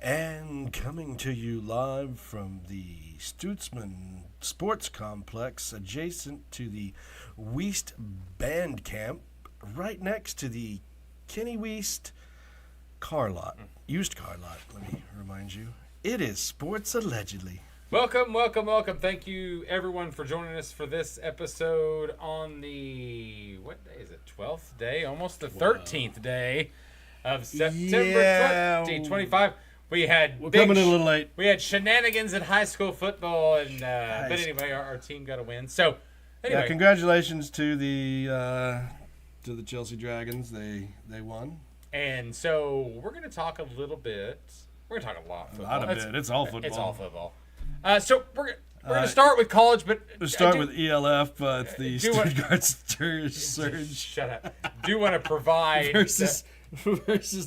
And coming to you live from the Stutzman Sports Complex adjacent to the Weist Band Camp, right next to the Kenny Weist car lot, used car lot, let me remind you. It is Sports Allegedly. Welcome. Thank you, everyone, for joining us for this episode on the, what day is it, 12th day? Almost the 13th day of September 2025. We're coming in a little late. We had shenanigans in high school football, and but anyway, our team got a win. So, anyway. Yeah, congratulations to the Chelsea Dragons. They won. And so we're going to talk a little bit. We're going to talk a lot of football. It's all football. It's all football. So we're going to start with college, but we'll start with ELF. It's the Stuttgart Surge. Shut up. Do want to provide versus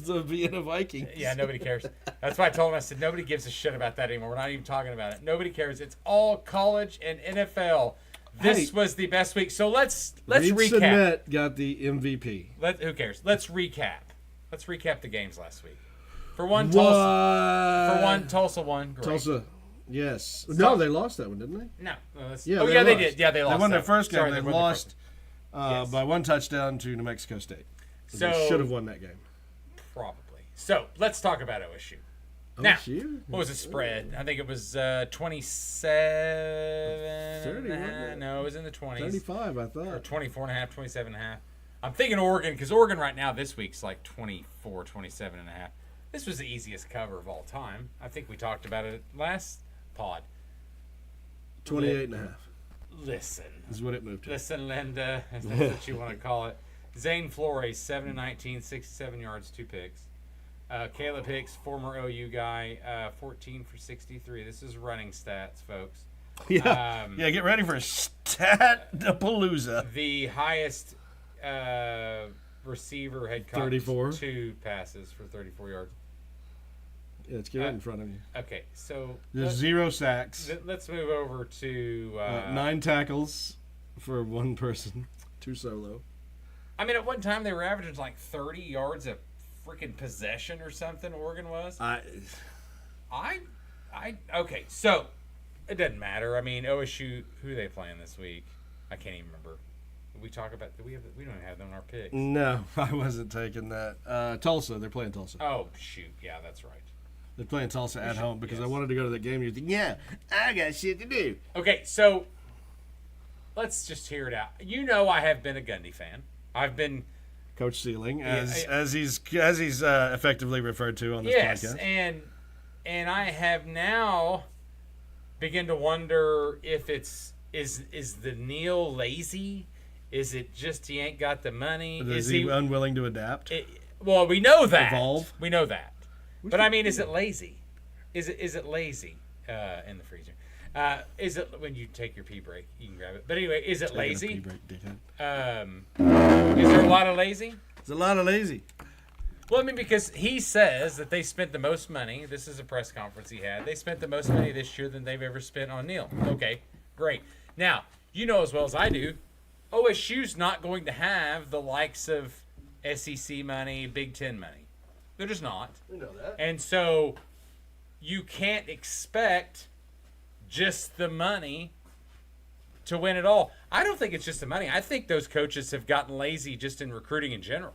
the Vienna Vikings. Yeah, nobody cares. That's why I told him. I said nobody gives a shit about that anymore. We're not even talking about it. Nobody cares. It's all college and NFL. This was the best week. So let's recap. Submit got the MVP. Who cares? Let's recap. Let's recap the games last week. For one, Tulsa won. Great. Tulsa. Yes. No, they lost that one, didn't they? No. They did. Yeah, they lost. They won their first game. Sorry, they lost by one touchdown to New Mexico State. So they should have won that game. Probably. So let's talk about OSU. Now, what was the spread? I think it was 27. 30, no, it was in the 20s. 35, I thought. Or 24.5, 27.5. I'm thinking Oregon, because Oregon right now this week's like 24, 27.5. This was the easiest cover of all time. I think we talked about it last pod. 28.5. Listen. This is what it moved to. Listen, Linda. That's what you want to call it. Zane Flores, 7-19, 67 yards, 2 picks. Caleb Hicks, former OU guy, 14 for 63. This is running stats, folks. Yeah, get ready for a stat-palooza. The highest receiver had caught 34. 2 passes for 34 yards. Yeah, let's get right in front of you. Okay, so there's 0 sacks. Let's move over to 9 tackles for one person, 2 solo. I mean, at one time they were averaging like 30 yards a freaking possession or something. Oregon was. Okay, so it doesn't matter. I mean, OSU, who are they playing this week? I can't even remember. We talk about we don't have them in our picks. No, I wasn't taking that. Tulsa, they're playing Tulsa. Oh shoot, yeah, that's right. They're playing Tulsa at home because I wanted to go to that game. You think, yeah, I got shit to do. Okay, so let's just hear it out. You know, I have been a Gundy fan. I've been Coach Sealing, as he's effectively referred to on this podcast. Yes, and I have now begun to wonder if is the Neil lazy? Is it just he ain't got the money? Is he unwilling to adapt? Well, we know that. Evolve. We know that. But I mean, is it lazy? Is it lazy in the freezer? Is it when you take your pee break, you can grab it. But anyway, is it lazy? Pee break, dickhead. Is there a lot of lazy? There's a lot of lazy. Well, I mean, because he says that they spent the most money. This is a press conference he had. They spent the most money this year than they've ever spent on Neil. Okay, great. Now, you know as well as I do, OSU's not going to have the likes of SEC money, Big Ten money. They're just not. We know that. And so you can't expect just the money to win it all. I don't think it's just the money. I think those coaches have gotten lazy just in recruiting in general.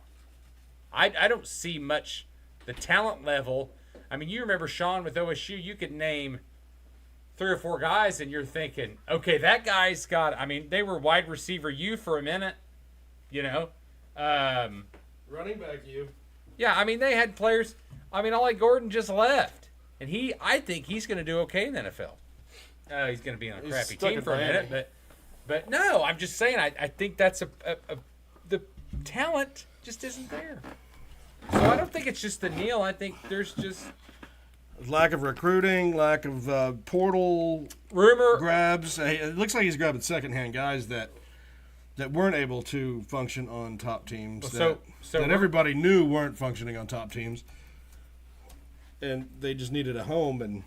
I don't see much the talent level. I mean, you remember Sean with OSU, you could name 3 or 4 guys and you're thinking, okay, that guy's got, I mean, they were wide receiver U for a minute, you know. Running back U. Yeah, I mean, they had players. I mean, Ollie Gordon just left. And I think he's going to do okay in the NFL. He's going to be on a crappy team for a minute. But no, I'm just saying, I think that's the talent just isn't there. So I don't think it's just the Neil. I think there's just lack of recruiting, lack of portal rumor grabs. It looks like he's grabbing secondhand guys that weren't able to function on top teams. That everybody knew weren't functioning on top teams, and they just needed a home. And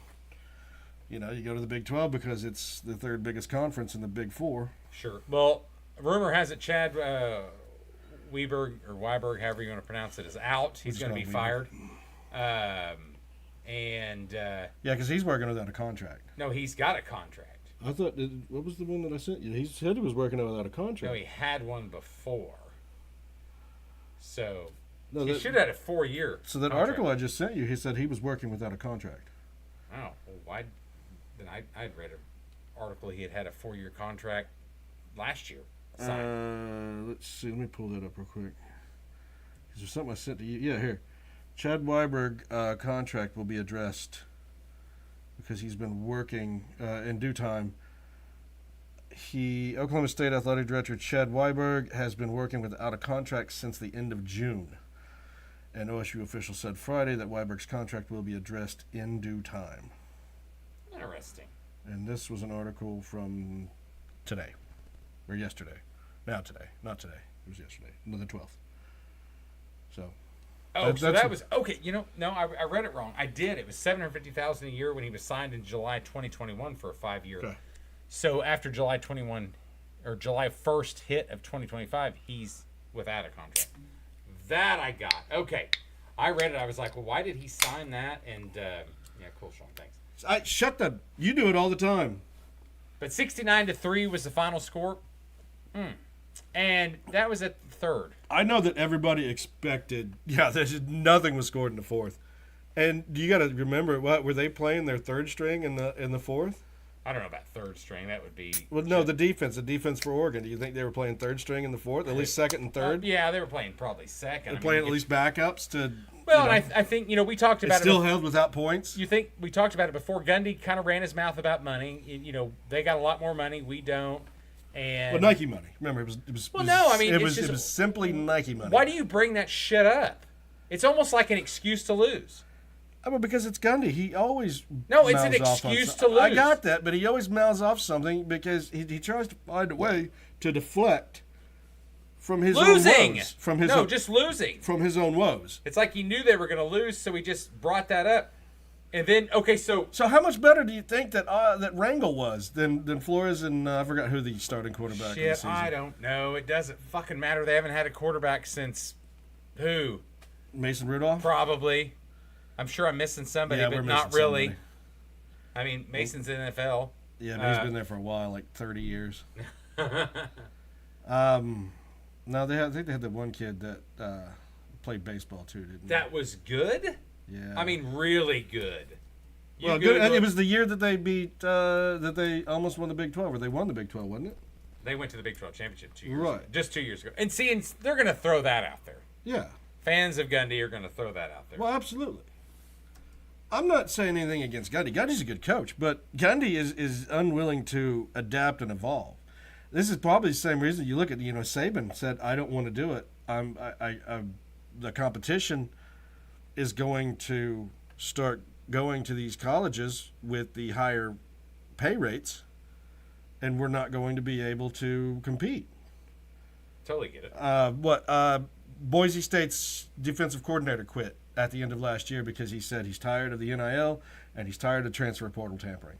you know, you go to the Big 12 because it's the 3rd biggest conference in the Big 4. Sure. Well, rumor has it Chad Weiberg, however you want to pronounce it, is out. He's going to be fired. And Yeah, because he's working without a contract. no, he's got a contract. I thought, what was the one that I sent you? He said he was working without a contract. No, he had one before. So No, he should have had a 4-year. So that contract. article I just sent you, he said he was working without a contract. Oh, well, why? Then I'd read an article he had a 4-year contract last year. Signed. Let's see. Let me pull that up real quick. Is there something I sent to you? Yeah, here. Chad Weiberg contract will be addressed because he's been working in due time. Oklahoma State Athletic Director Chad Weiberg has been working without a contract since the end of June. An OSU official said Friday that Weiberg's contract will be addressed in due time. Interesting. And this was an article from today, or yesterday. Not today. It was yesterday, the 12th. So. Oh, so that was okay. No, I read it wrong. I did. It was $750,000 a year when he was signed in July 2021 for a 5-year. Okay. So after July 21 or July 1st hit of 2025, he's without a contract. That I got. Okay, I read it. I was like, well, why did he sign that? And yeah, cool, Sean. Thanks. You do it all the time. But 69-3 was the final score. And that was at the third. I know that everybody expected. Yeah, nothing was scored in the fourth. And you got to remember, what were they playing their third string in the fourth? I don't know about third string. That would be. Well, no, the defense for Oregon. Do you think they were playing third string in the fourth? At least second and third? Yeah, they were playing probably second. They're playing at least backups to. Well, and I think we talked about it. Still held without points. You think we talked about it before? Gundy kind of ran his mouth about money. They got a lot more money. We don't. And Nike money. Remember, it was. Well, no, I mean, it was simply Nike money. Why do you bring that shit up? It's almost like an excuse to lose. Well, because it's Gundy. He always it's an excuse to lose. I got that, but he always mouths off something because he tries to find a way to deflect from his own woes. Just losing. From his own woes. It's like he knew they were going to lose, so he just brought that up. And then, so how much better do you think that Rangel was than Flores and I forgot who the starting quarterback of the season? I don't know. It doesn't fucking matter. They haven't had a quarterback since who? Mason Rudolph? Probably. I'm sure I'm missing somebody, but not really. I mean, Mason's in the NFL. Yeah, but he's been there for a while, like 30 years. No, I think they had the one kid that played baseball too, didn't they? That was good? Yeah. I mean, really good. Well, good. And it was the year that they beat, that they almost won the Big 12, or they won the Big 12, wasn't it? They went to the Big 12 championship 2 years ago. Right. Just 2 years ago. And they're going to throw that out there. Yeah. Fans of Gundy are going to throw that out there. Well, absolutely. I'm not saying anything against Gundy. Gundy's a good coach, but Gundy is unwilling to adapt and evolve. This is probably the same reason you look at, Saban said, I don't want to do it. The competition is going to start going to these colleges with the higher pay rates, and we're not going to be able to compete. Totally get it. Boise State's defensive coordinator quit at the end of last year because he said he's tired of the NIL and he's tired of transfer portal tampering.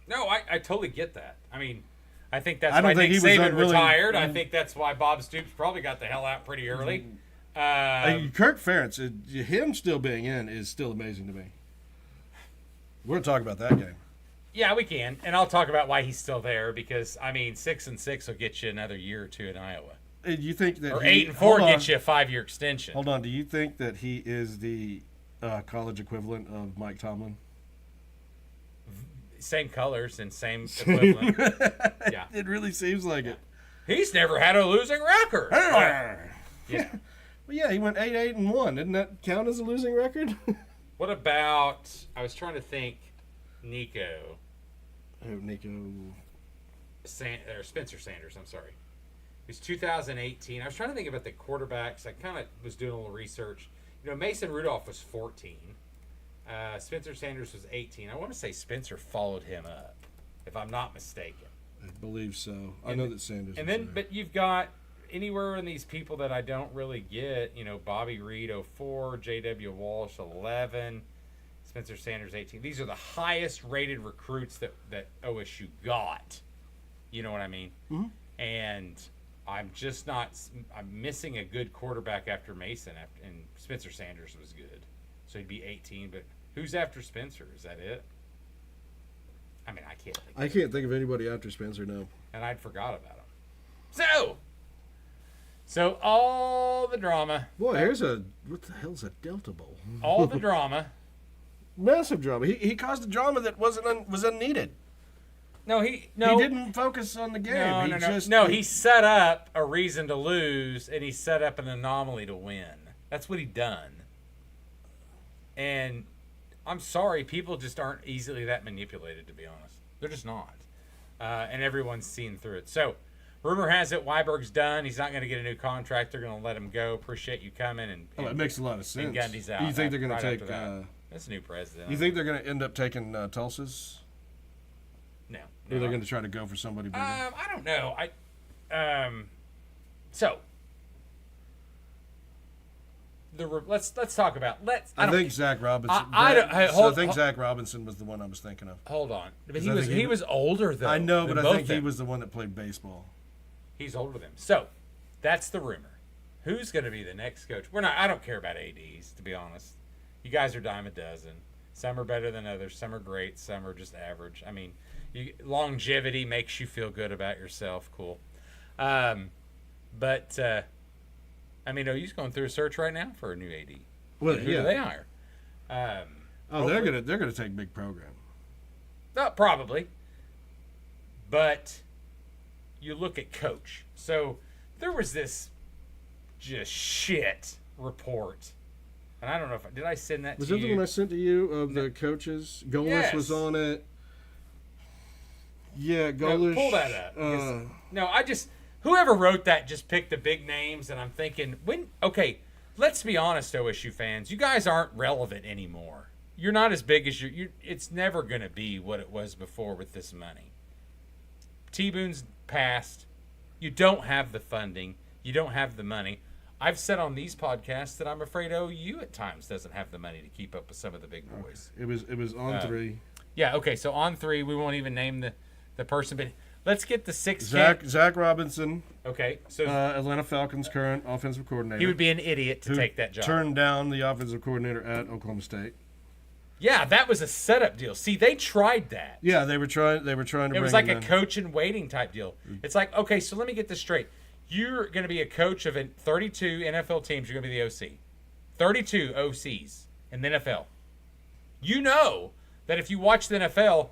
No, I totally get that. I mean, I think that's why Nick Saban retired. I think that's why Bob Stoops probably got the hell out pretty early. Kirk Ferentz, him still being in is still amazing to me. We're going to talk about that game. Yeah, we can. And I'll talk about why he's still there because, 6-6 will get you another year or two in Iowa. You think that 8-4 gets you a 5-year extension. Hold on. Do you think that he is the college equivalent of Mike Tomlin? Same colors and same equivalent. Yeah. It really seems like it. He's never had a losing record. Yeah. Well, yeah, he went 8-1. Didn't that count as a losing record? What about, I was trying to think, Nico. Oh, Nico. Spencer Sanders, I'm sorry. It was 2018. I was trying to think about the quarterbacks. I kind of was doing a little research. Mason Rudolph was 14. Spencer Sanders was 18. I want to say Spencer followed him up, if I'm not mistaken. I believe so. I know that Sanders. And then, but you've got anywhere in these people that I don't really get. Bobby Reed 04, J.W. Walsh 11, Spencer Sanders 18. These are the highest rated recruits that OSU got. You know what I mean? Mm-hmm. And I'm just not. I'm missing a good quarterback after Mason, and Spencer Sanders was good. So he'd be 18. But who's after Spencer? Is that it? I mean, I can't think. I can't think of anybody after Spencer, no. And I'd forgot about him. So all the drama. Boy, what the hell's a Delta Bowl? All the drama. Massive drama. He caused a drama that was unneeded. No. He didn't focus on the game. He set up a reason to lose, and he set up an anomaly to win. That's what he done. And I'm sorry, people just aren't easily that manipulated, to be honest. They're just not. And everyone's seen through it. So, rumor has it Weiberg's done. He's not going to get a new contract. They're going to let him go. Appreciate you coming. And it makes a lot of sense. And Gundy's out. You think they're going to take... That's a new president. You think they're going to end up taking Tulsa's? No. Or they're going to try to go for somebody bigger? I don't know. Let's talk about I think Zach Robinson. Zach Robinson was the one I was thinking of. Hold on, but he was older though. I know, but I think he was the one that played baseball. He's older than him. So that's the rumor. Who's going to be the next coach? I don't care about ads, to be honest. You guys are dime a dozen. Some are better than others. Some are great. Some are just average. I mean, longevity makes you feel good about yourself. Cool. But OU's going through a search right now for a new AD. Well, who do they hire? They're gonna take big program. Probably. But you look at coach. So there was this just shit report. And I don't know did I send that to you? Was that the one I sent to you of the coaches? Goalish was on it. Yeah, Goalish. Pull that up. Whoever wrote that just picked the big names, and I'm thinking, let's be honest, OSU fans. You guys aren't relevant anymore. You're not as big as it's never going to be what it was before with this money. T-Boone's passed. You don't have the funding. You don't have the money. I've said on these podcasts that I'm afraid OU at times doesn't have the money to keep up with some of the big boys. It was on 3. Yeah, okay, so on 3, we won't even name the person, but let's get the 6. Zach Robinson. Okay, so Atlanta Falcons current offensive coordinator. He would be an idiot to take that job. Turned down the offensive coordinator at Oklahoma State. Yeah, that was a setup deal. See, they tried that. Yeah, they were trying to bring him in. It was like a coach in waiting type deal. It's like, okay, so let me get this straight. You're going to be a coach of 32 NFL teams. You're going to be the OC. 32 OCs in the NFL. You know that if you watch the NFL,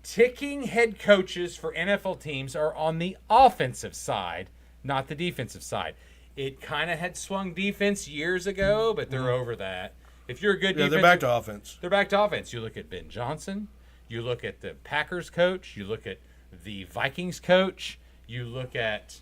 ticking head coaches for NFL teams are on the offensive side, not the defensive side. It kind of had swung defense years ago, but they're over that. If you're a good defense, they're back to offense. They're back to offense. You look at Ben Johnson. You look at the Packers coach. You look at the Vikings coach. You look at,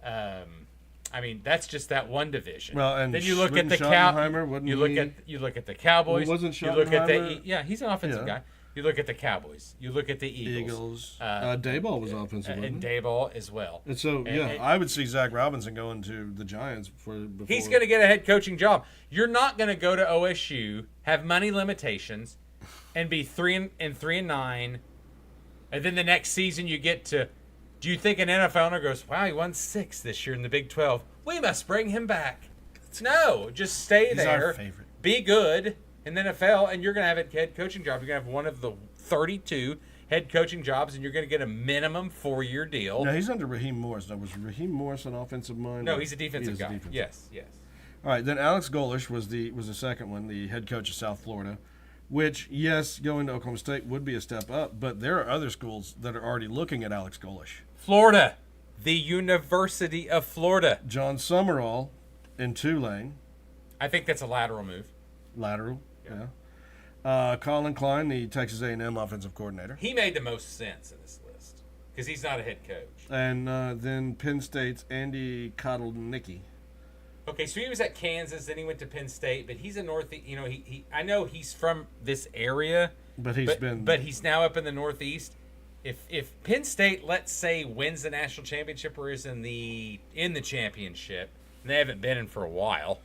that's just that one division. Well, and then you look at the you look at the Cowboys. Well, wasn't you look at he's an offensive guy. You look at the Cowboys. You look at the Eagles. Dayball was offensive, and Dayball as well. And so, I would see Zach Robinson going to the Giants before. He's going to get a head coaching job. You're not going to go to OSU, have money limitations, and be 3-9, and then the next season you get to. Do you think an NFL owner goes, "Wow, he won 6 this year in the Big 12. We must bring him back"? No, just stay there. Our favorite. Be good in the NFL, and you're going to have a head coaching job. You're going to have one of the 32 head coaching jobs, and you're going to get a minimum 4-year deal. No, he's under Raheem Morris. Now, was Raheem Morris an offensive mind? No, he's a defensive guy. Yes. All right, then Alex Golesh was the second one, the head coach of South Florida, which, yes, going to Oklahoma State would be a step up, but there are other schools that are already looking at Alex Golesh. Florida, the University of Florida. John Summerall in Tulane. I think that's a lateral move. Lateral. Yeah. Colin Klein, the Texas A&M offensive coordinator. He made the most sense in this list because he's not a head coach. And then Penn State's Andy Kotelnicki. Okay, so he was at Kansas, then he went to Penn State, but he's a Northeast. I know he's from this area, but he's now up in the Northeast. If Penn State, let's say, wins the national championship or is in the championship, and they haven't been in for a while.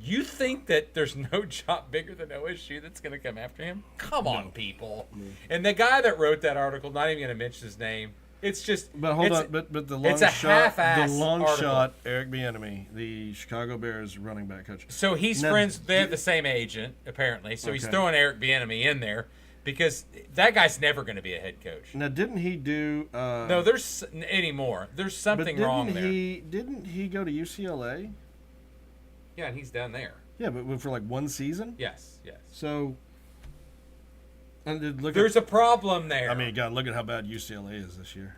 You think that there's no job bigger than OSU that's going to come after him? Come on, people. No. And the guy that wrote that article, not even going to mention his name, It's just. But hold on, but the long it's a shot, half-ass article. Eric Bieniemy, the Chicago Bears running back coach. So he's friends. They have the same agent apparently. So he's throwing Eric Bieniemy in there because that guy's never going to be a head coach. Now, didn't he do? No, there's anymore. There's something wrong there. Didn't he go to UCLA? Yeah, and he's down there. Yeah, but for like one season. Yes. So. And there's a problem there. I mean, God, look at how bad UCLA is this year.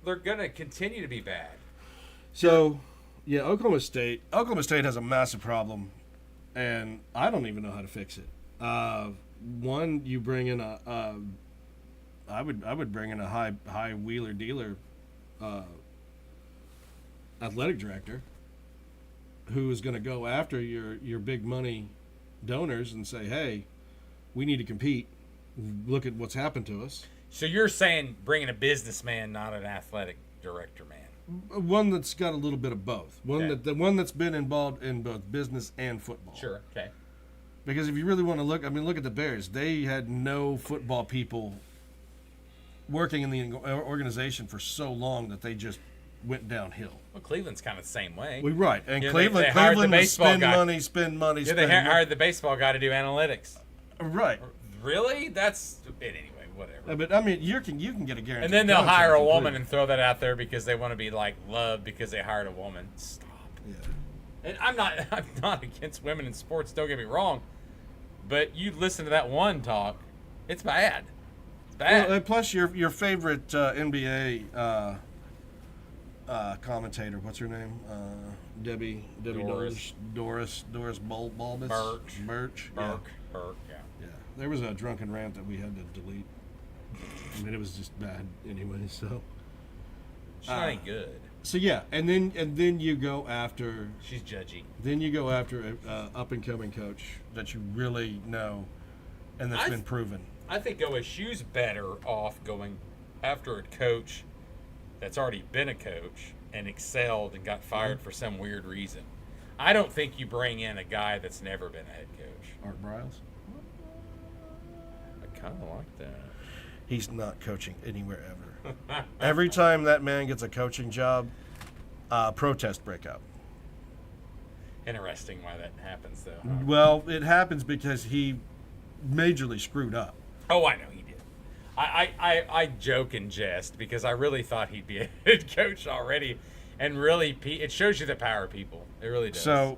They're going to continue to be bad. So, yeah, Oklahoma State has a massive problem, and I don't even know how to fix it. One, you bring in I would bring in a high wheeler dealer athletic director who is going to go after your big money donors and say, hey, we need to compete. Look at what's happened to us. So you're saying bringing a businessman, not an athletic director man. One that's got a little bit of both. The one that's been involved in both business and football. Sure. Okay. Because if you really want to look at the Bears. They had no football people working in the organization for so long that they just went downhill. Well, Cleveland's kind of the same way. Well, right. And they Cleveland was spend money. Yeah, they hired the baseball guy to do analytics. Right. Really? That's anyway. Whatever. But I mean, you can get a guarantee. And then they'll hire a woman and throw that out there because they want to be like loved because they hired a woman. Stop. Yeah. And I'm not against women in sports. Don't get me wrong, but you listen to that one talk, it's bad. It's bad. Well, and plus your favorite NBA commentator, what's her name? Debbie Doris Bulbus. Birch. Yeah. Burke. Yeah. Yeah. There was a drunken rant that we had to delete. I mean, it was just bad anyway. So she's not any good. So yeah, and then you go after. She's judgy. Then you go after a up and coming coach that you really know, and that's been proven. I think OSU's better off going after a coach that's already been a coach and excelled and got fired for some weird reason. I don't think you bring in a guy that's never been a head coach. Art Briles. I kind of like that. He's not coaching anywhere ever. Every time that man gets a coaching job, protests break out. Interesting why that happens, though. Huh? Well, it happens because he majorly screwed up. Oh, I know he did. I joke and jest because I really thought he'd be a head coach already, and really, it shows you the power of people. It really does. So,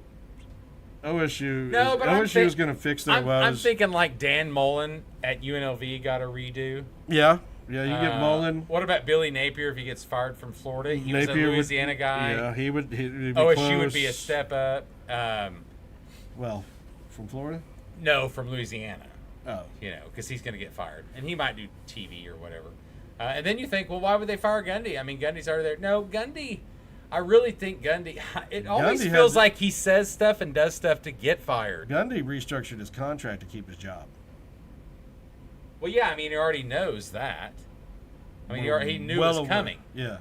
OSU is going to fix their woes. I'm thinking like Dan Mullen at UNLV got a redo. Yeah, you get Mullen. What about Billy Napier if he gets fired from Florida? He was a Louisiana guy. Yeah, he'd be OSU close. would be a step up. Well, from Florida? No, from Louisiana. Oh. Because he's going to get fired. And he might do TV or whatever. And then you think, well, why would they fire Gundy? I mean, Gundy's already there. No, Gundy... I really think Gundy. It always feels like he says stuff and does stuff to get fired. Gundy restructured his contract to keep his job. Well, yeah, I mean, he already knows that. I mean, he knew it was coming. Yeah.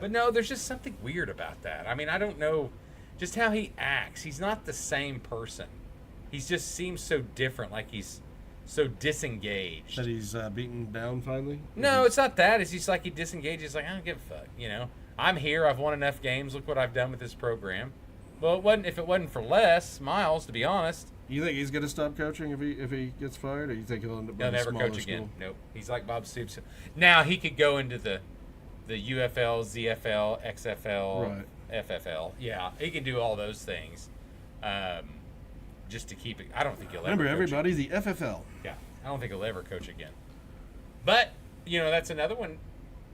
But no, there's just something weird about that. I mean, I don't know just how he acts. He's not the same person. He just seems so different, like he's so disengaged. That he's beaten down finally? No, it's not that. It's just like he disengages. Like, I don't give a fuck, I'm here. I've won enough games. Look what I've done with this program. Well, if it wasn't for Les Miles, to be honest. You think he's going to stop coaching if he gets fired, or you think he'll end up he'll never coach school? again? Nope. He's like Bob Stoops. Now he could go into the UFL, ZFL, XFL, right. FFL. Yeah, he can do all those things, just to keep it. I don't think he'll ever. Remember, coach everybody, again. the FFL. Yeah, I don't think he'll ever coach again. But that's another one.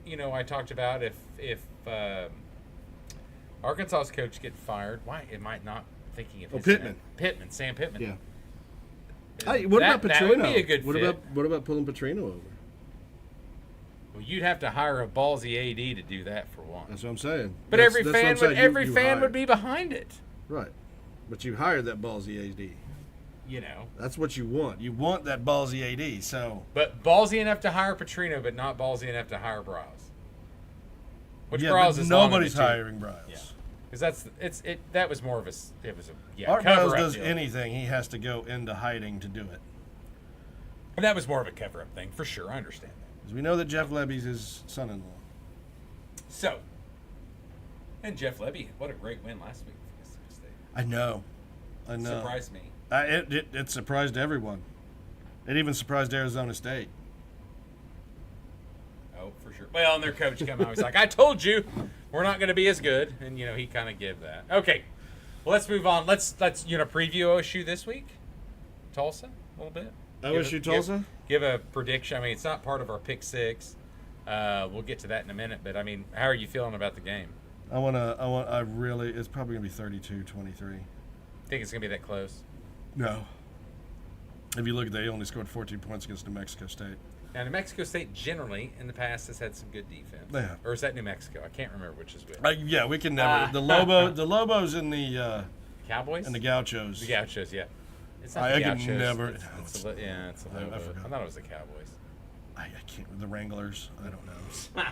I talked about if Arkansas's coach gets fired, why am I not thinking of his Pittman? Sam Pittman. Yeah. Hey, what about Petrino? That would be a good fit. What about pulling Petrino over? Well, you'd have to hire a ballsy AD to do that for one. That's what I'm saying. But every fan would be behind it. Right. But you hired that ballsy AD. That's what you want. You want that ballsy AD. So. But ballsy enough to hire Petrino, but not ballsy enough to hire Briles. Which yeah, Briles is nobody's hiring Briles. Yeah. Because that was more of Art cover-up Briles does deal. anything, he has to go into hiding to do it. And that was more of a cover-up thing, for sure. I understand that. Because we know that Jeff Lebby's his son-in-law. So, and Jeff Lebby, what a great win last week for Mississippi State. I know. Surprised me. It surprised everyone. It even surprised Arizona State. Oh, for sure. Well, and their coach came out. He's like, I told you we're not going to be as good. And, he kind of gave that. Okay. Well, let's move on. Let's preview OSU this week. Tulsa, a little bit. OSU Tulsa? Give a prediction. I mean, it's not part of our pick six. We'll get to that in a minute. But, I mean, how are you feeling about the game? It's probably going to be 32-23. Think it's going to be that close? No. If you look at they only scored 14 points against New Mexico State. Now, New Mexico State generally in the past has had some good defense. Yeah. Or is that New Mexico? I can't remember which is which. Yeah, we can never. The Lobos and the Cowboys and the Gauchos. The Gauchos, yeah. It's not I the can Gauchos. never. It's a Lobo. I forgot. I thought it was the Cowboys. I can't. The Wranglers. I don't know.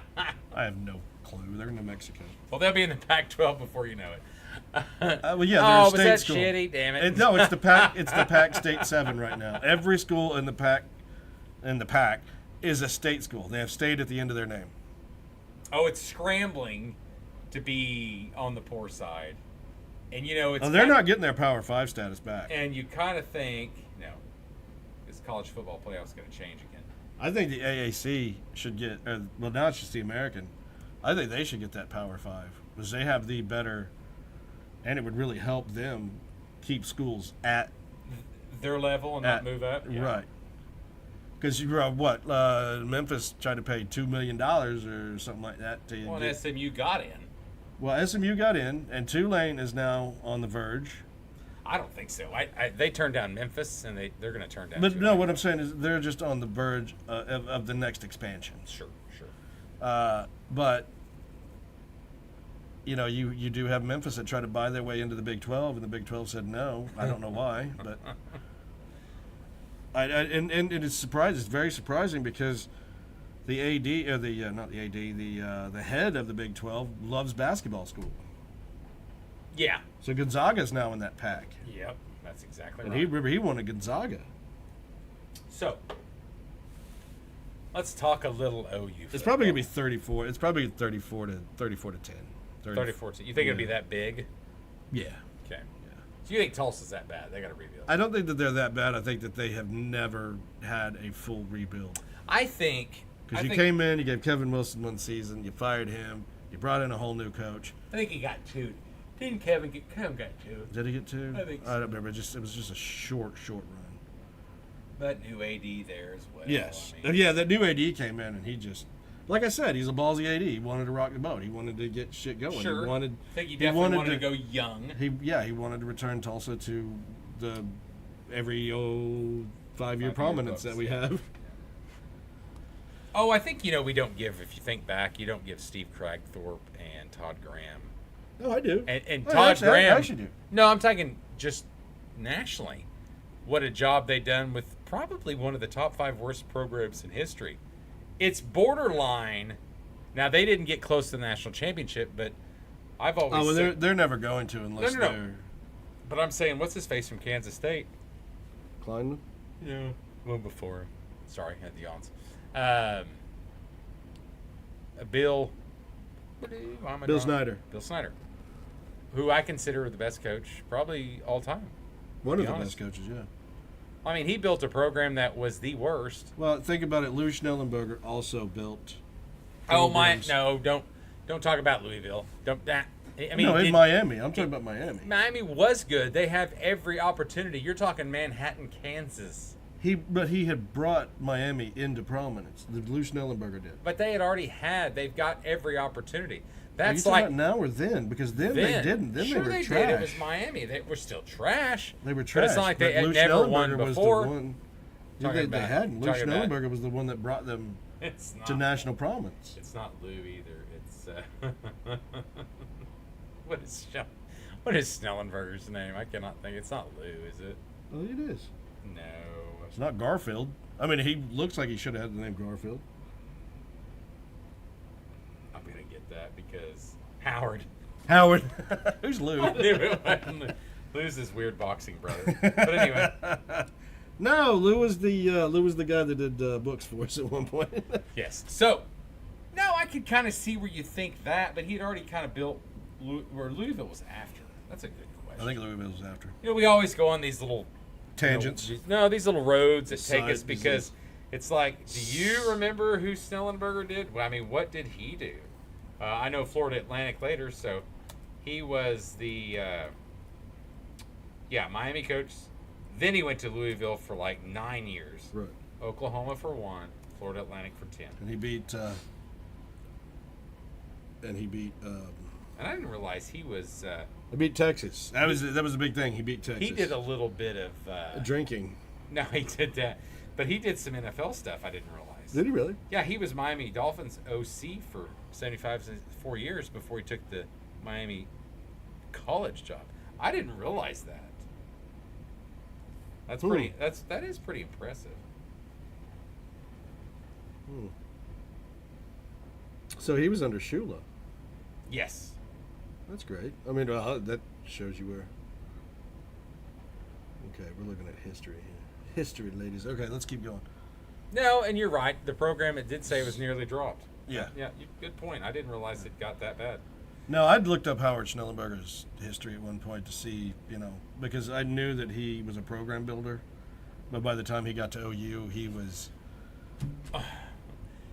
I have no clue. They're in New Mexico. Well, they'll be in the Pac-12 before you know it. Well, yeah, they're a state was that school. shitty? Damn it! No, it's the Pac. It's the Pac State 7 right now. Every school in the Pac, is a state school. They have state at the end of their name. Oh, it's scrambling to be on the poor side, and it's. They're not getting their Power 5 status back. And you kind of think, no, this college football playoff is going to change again. I think the AAC should get. Well, now it's just the American. I think they should get that Power 5 because they have the better. And it would really help them keep schools at their level and not move up. Yeah. Right. Because Memphis tried to pay $2 million or something like that. And SMU got in. Well, SMU got in, and Tulane is now on the verge. I don't think so. They turned down Memphis, and they're going to turn down. But Tulane. no, what I'm saying is they're just on the verge of the next expansion. Sure. But you do have Memphis that tried to buy their way into the Big 12, and the Big 12 said no. I don't know why, but and it's surprising. It's very surprising because the AD or the head of the Big 12 loves basketball school. Yeah. So Gonzaga's now in that pack. Yep, that's exactly and right. he wanted Gonzaga. So let's talk a little OU. It's probably gonna be 34. It's probably 34 to 10. 34. You think it'll be that big? Yeah. Okay. Yeah. So you think Tulsa's that bad? They got to rebuild. I don't think that they're that bad. I think that they have never had a full rebuild. I think because you came in, you gave Kevin Wilson 1 season, you fired him, you brought in a whole new coach. I think he got 2. Didn't Kevin got 2? Did he get 2? I think so. I don't remember. It was just a short run. That new AD there as well. Yes. That new AD came in and he just. Like I said, he's a ballsy AD. He wanted to rock the boat. He wanted to get shit going. Sure. I think he definitely wanted to go young. He wanted to return Tulsa to the every 5-year prominence that we have. Oh, I think we don't give. If you think back, you don't give Steve Cragthorpe and Todd Graham. Oh, I do. And Todd Graham. I actually do. No, I'm talking just nationally. What a job they done with probably one of the top 5 worst programs in history. It's borderline. Now they didn't get close to the national championship, but I've always said, they're never going to unless they're. But I'm saying, what's his face from Kansas State? Kleinman? Yeah, one before. Sorry, I had the yawns. Bill Snyder. Bill Snyder, who I consider the best coach, probably all time. One of the best coaches, yeah. I mean, he built a program that was the worst. Well, think about it. Lou Schnellenberger also built. Don't talk about Louisville. In Miami. I'm talking about Miami. Miami was good. They have every opportunity. You're talking Manhattan, Kansas. But he had brought Miami into prominence. Lou Schnellenberger did. But they had already had. They've got every opportunity. That's like now or then, because then they didn't. Then sure they were trash. trash. Did. It was Miami. They were still trash. They were trash. But it's not like they had Lou never won before. They hadn't. Lou Schnellenberger was the one that brought them to national prominence. It's not Lou either. It's what is Schnellenberger's name? I cannot think. It's not Lou, is it? Well, it is. No. It's not Garfield. I mean, he looks like he should have had the name Garfield. I'm going to get that because Howard. Who's Lou? I knew it wasn't Lou. Lou's this weird boxing brother. But anyway. No, Lou was the guy that did books for us at one point. Yes. So, no, I could kind of see where you think that, but he'd already kind of built where Louisville was after. That's a good question. I think Louisville was after. You know, we always go on these little Tangents. These little roads that take us Side because business. it's like, do you remember who Snellenberger did? Well, I mean, what did he do? I know Florida Atlantic later, so he was the Miami coach. Then he went to Louisville for like 9 years. Right. Oklahoma for 1, Florida Atlantic for 10. And he beat. And I didn't realize he was. He beat Texas. That was a big thing. He beat Texas. He did a little bit of drinking. No, he did that, but he did some NFL stuff. I didn't realize. Did he really? Yeah, he was Miami Dolphins OC for 4 years before he took the Miami college job. I didn't realize that. That's pretty. That is pretty impressive. So he was under Shula. Yes. That's great. I mean, that shows you where. Okay, we're looking at history here. History, ladies. Okay, let's keep going. No, and you're right. The program, it did say, was nearly dropped. Yeah. Yeah, good point. I didn't realize it got that bad. No, I'd looked up Howard Schnellenberger's history at one point to see, because I knew that he was a program builder, but by the time he got to OU, he was,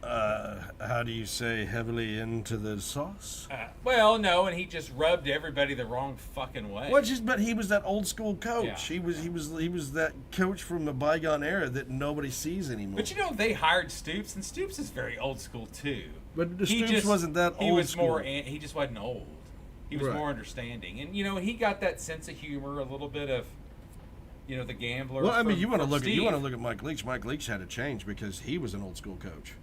how do you say, heavily into the sauce? Well, no, and he just rubbed everybody the wrong fucking way. But he was that old school coach. Yeah. He was that coach from a bygone era that nobody sees anymore. But they hired Stoops, and Stoops is very old school too. But Stoops wasn't that old. He was school. more. He just wasn't old. He was more understanding, and he got that sense of humor, a little bit of, the gambler. Well, I mean, you want to look Steve. at Mike Leach. Mike Leach had to change because he was an old school coach,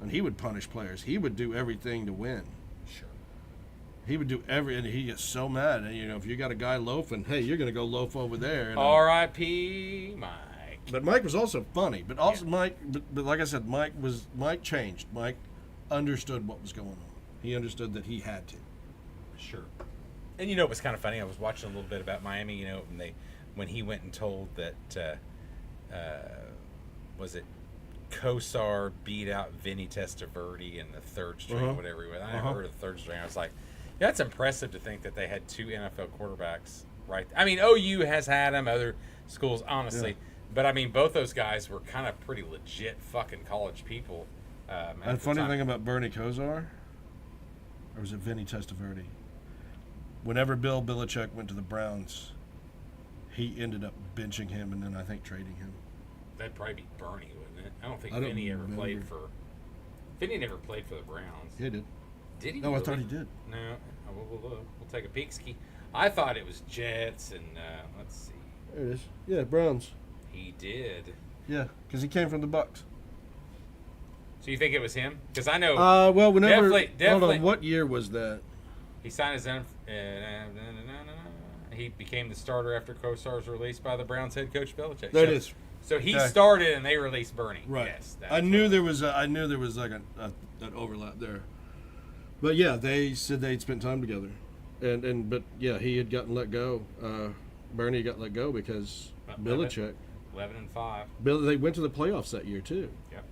and he would punish players. He would do everything to win. Sure. He would do and he gets so mad. And if you got a guy loafing, hey, you're going to go loaf over there. R.I.P. Mike. But Mike was also funny. But also Mike. But like I said, Mike changed. Mike understood what was going on. He understood that he had to. Sure. And it was kind of funny. I was watching a little bit about Miami. When he went and told that, was it Kosar beat out Vinny Testaverde in the third string or whatever he was. I never heard of the third string. I was like, that's impressive to think that they had 2 NFL quarterbacks, right? I mean, OU has had them, other schools, honestly. Yeah. But, I mean, both those guys were kind of pretty legit fucking college people. And funny thing about Bernie Kosar, or was it Vinny Testaverde? Whenever Bill Belichick went to the Browns, he ended up benching him and then I think trading him. That'd probably be Bernie, wouldn't it? I don't think Vinny ever played for. Vinny never played for the Browns. He did. Did he? No, really? I thought he did. No, we'll take a peek ski. I thought it was Jets and let's see. There it is. Yeah, Browns. He did. Yeah, because he came from the Bucks. So you think it was him? Because I know. Well, whenever. Definitely. Hold on, what year was that? He signed his. He became the starter after Kosar's released by the Browns head coach Belichick. There it is. So he started and they released Bernie. Right. Yes. I knew there was like an overlap there. But yeah, they said they'd spent time together, but yeah, he had gotten let go. Bernie got let go because Belichick. 11-5. They went to the playoffs that year too. Yep.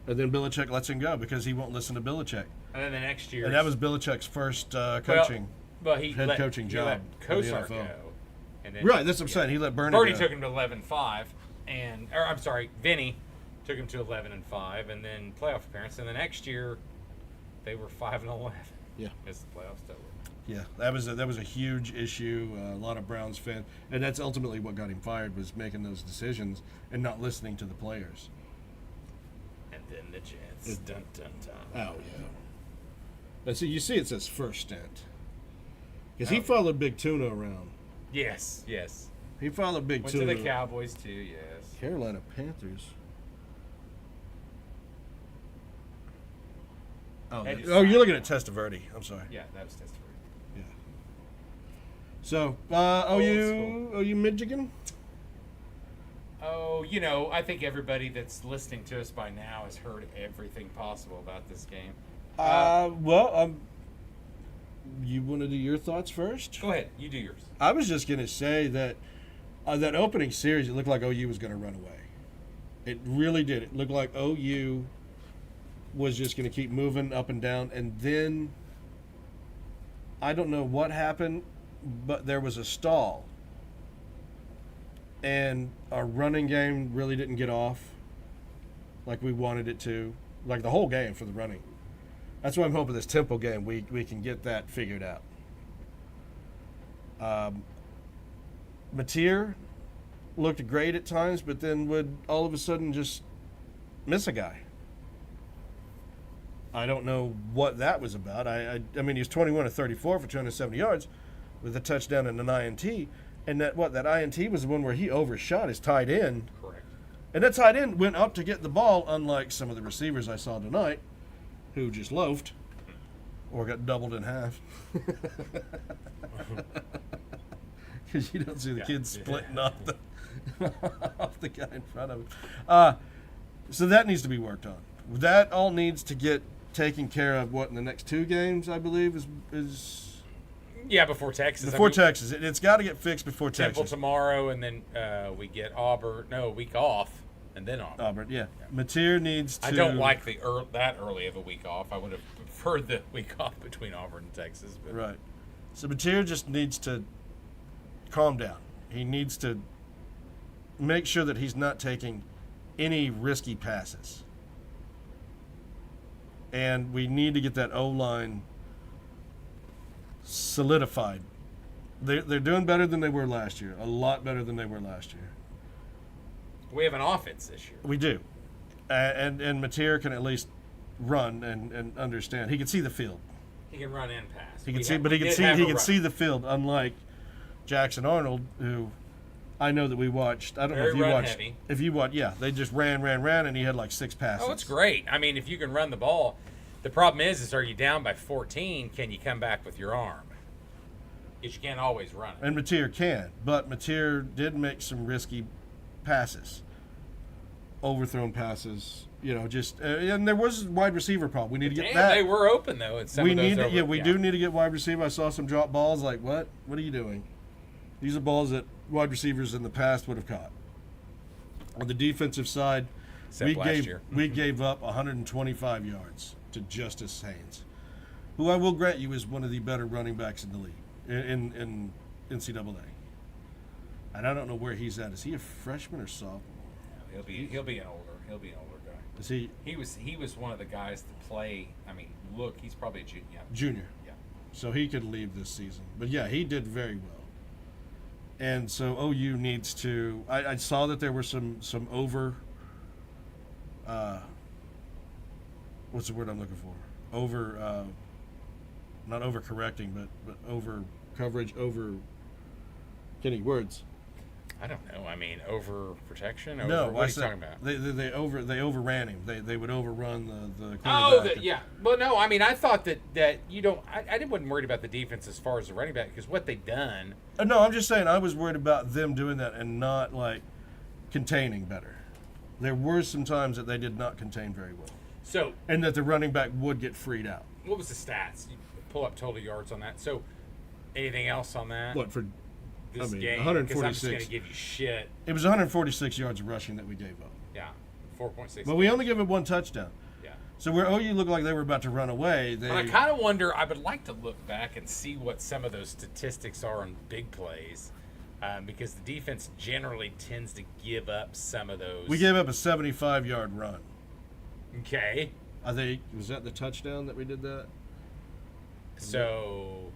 And then Belichick lets him go because he won't listen to Belichick. And then the next year. And that was Belichick's first coaching. Well, head coaching job. He let Kosar go. And then, right, that's what I'm saying. He let Bernie Bernie go. took him to 11-5, Vinny took him to 11-5, and then playoff appearance. And the next year, they were 5-11. Yeah, as the playoffs over. Yeah, that was a huge issue. A lot of Browns fans, and that's ultimately what got him fired, was making those decisions and not listening to the players. And then the Jets. Dun dun dun. Oh yeah. And so you see, it says first stint. Because he followed Big Tuna around. Yes. He followed Big Tuna. Went to the Cowboys, too, yes. Carolina Panthers. Oh, you're looking at Testaverde. I'm sorry. Yeah, that was Testaverde. Yeah. So, OU Michigan? Oh, I think everybody that's listening to us by now has heard everything possible about this game. You want to do your thoughts first? Go ahead. You do yours. I was just going to say that That opening series, it looked like OU was going to run away. It really did. It looked like OU was just going to keep moving up and down. And then, I don't know what happened, but there was a stall. And our running game really didn't get off like we wanted it to. Like the whole game for the running. That's why I'm hoping this Temple game, we can get that figured out. Mateer looked great at times, but then would all of a sudden just miss a guy. I don't know what that was about. I mean, he was 21 of 34 for 270 yards with a touchdown and an INT. And that INT was the one where he overshot his tight end. Correct. And that tight end went up to get the ball, unlike some of the receivers I saw tonight, who just loafed or got doubled in half. Because you don't see the kids splitting off the guy in front of him. So that needs to be worked on. That all needs to get taken care of, in the next 2 games, I believe, is Yeah, before Texas. Texas. It's got to get fixed before Temple Texas. tomorrow, and then we get Auburn. No, a week off, and then Auburn. Yeah. Mateer needs to... I don't like that early of a week off. I would have preferred the week off between Auburn and Texas. But. Right. So Mateer just needs to calm down. He needs to make sure that he's not taking any risky passes. And we need to get that O-line solidified. They're doing better than they were last year. A lot better than they were last year. We have an offense this year. We do. And Mateer can at least run and understand. He can see the field. He can run and pass. He can see the field, unlike Jackson Arnold, who I know that we watched. I don't know if you watched. Heavy. If you watched, yeah, they just ran, and he had like 6 passes. Oh, it's great. I mean, if you can run the ball, the problem is are you down by 14? Can you come back with your arm? Because you can't always run it. And Mateer can, but Mateer did make some risky passes, overthrown passes. And there was a wide receiver problem. We need to get that. They were open though. We do need to get wide receiver. I saw some drop balls. Like what? What are you doing? These are balls that wide receivers in the past would have caught. On the defensive side, we gave up 125 yards to Justice Haynes, who I will grant you is one of the better running backs in the league in NCAA. And I don't know where he's at. Is he a freshman or sophomore? He'll be an older guy. Is he? He was one of the guys to play. I mean, look, he's probably a junior. Junior. Yeah. So he could leave this season. But yeah, he did very well. And so OU needs to. I saw that there were some over. What's the word I'm looking for? Over. Not overcorrecting, but over coverage. Over. Any words? I don't know. I mean, over protection. No, what are you talking about? They overran him. They would overrun the quarterback. Oh, yeah. Well, no. I mean, I thought that you don't. I wasn't worried about the defense as far as the running back because what they've done. No, I'm just saying I was worried about them doing that and not like containing better. There were some times that they did not contain very well. So. And that the running back would get freed out. What was the stats? You pull up total yards on that. So, anything else on that? What for? This game, 146. I'm just going to give you shit. It was 146 yards of rushing that we gave up. Yeah, 4.6. But we only gave up 1 touchdown. Yeah. So where OU looked like they were about to run away, But I kind of wonder. I would like to look back and see what some of those statistics are on big plays, because the defense generally tends to give up some of those. We gave up a 75-yard run. Okay. Was that the touchdown that we did that? So.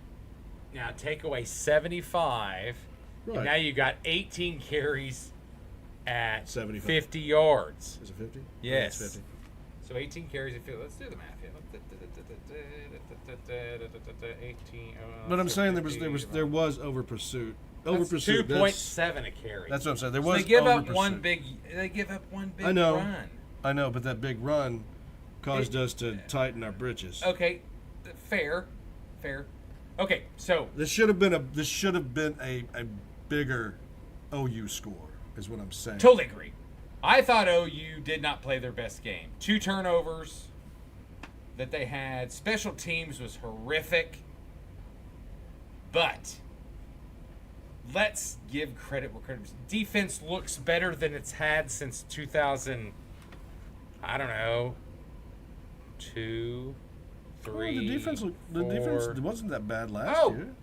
Now take away 75, right. And now you got 18 carries at 75. 50 yards. Is it 50? Yes. Yeah, it's 50. So 18 carries at 50. Let's do the math here. 18. But I'm saying there was over pursuit. Over pursuit. 2.7 a carry. That's what I'm saying. There was. They give over up pursuit. one big. They give up one big run. I know, but that big run caused us to tighten our britches. Okay, fair. Okay, so this should have been a bigger OU score, is what I'm saying. Totally agree. I thought OU did not play their best game. 2 turnovers that they had. Special teams was horrific. But let's give credit where credit is. Defense looks better than it's had since 2000. I don't know. 2, 3. The defense wasn't that bad last year.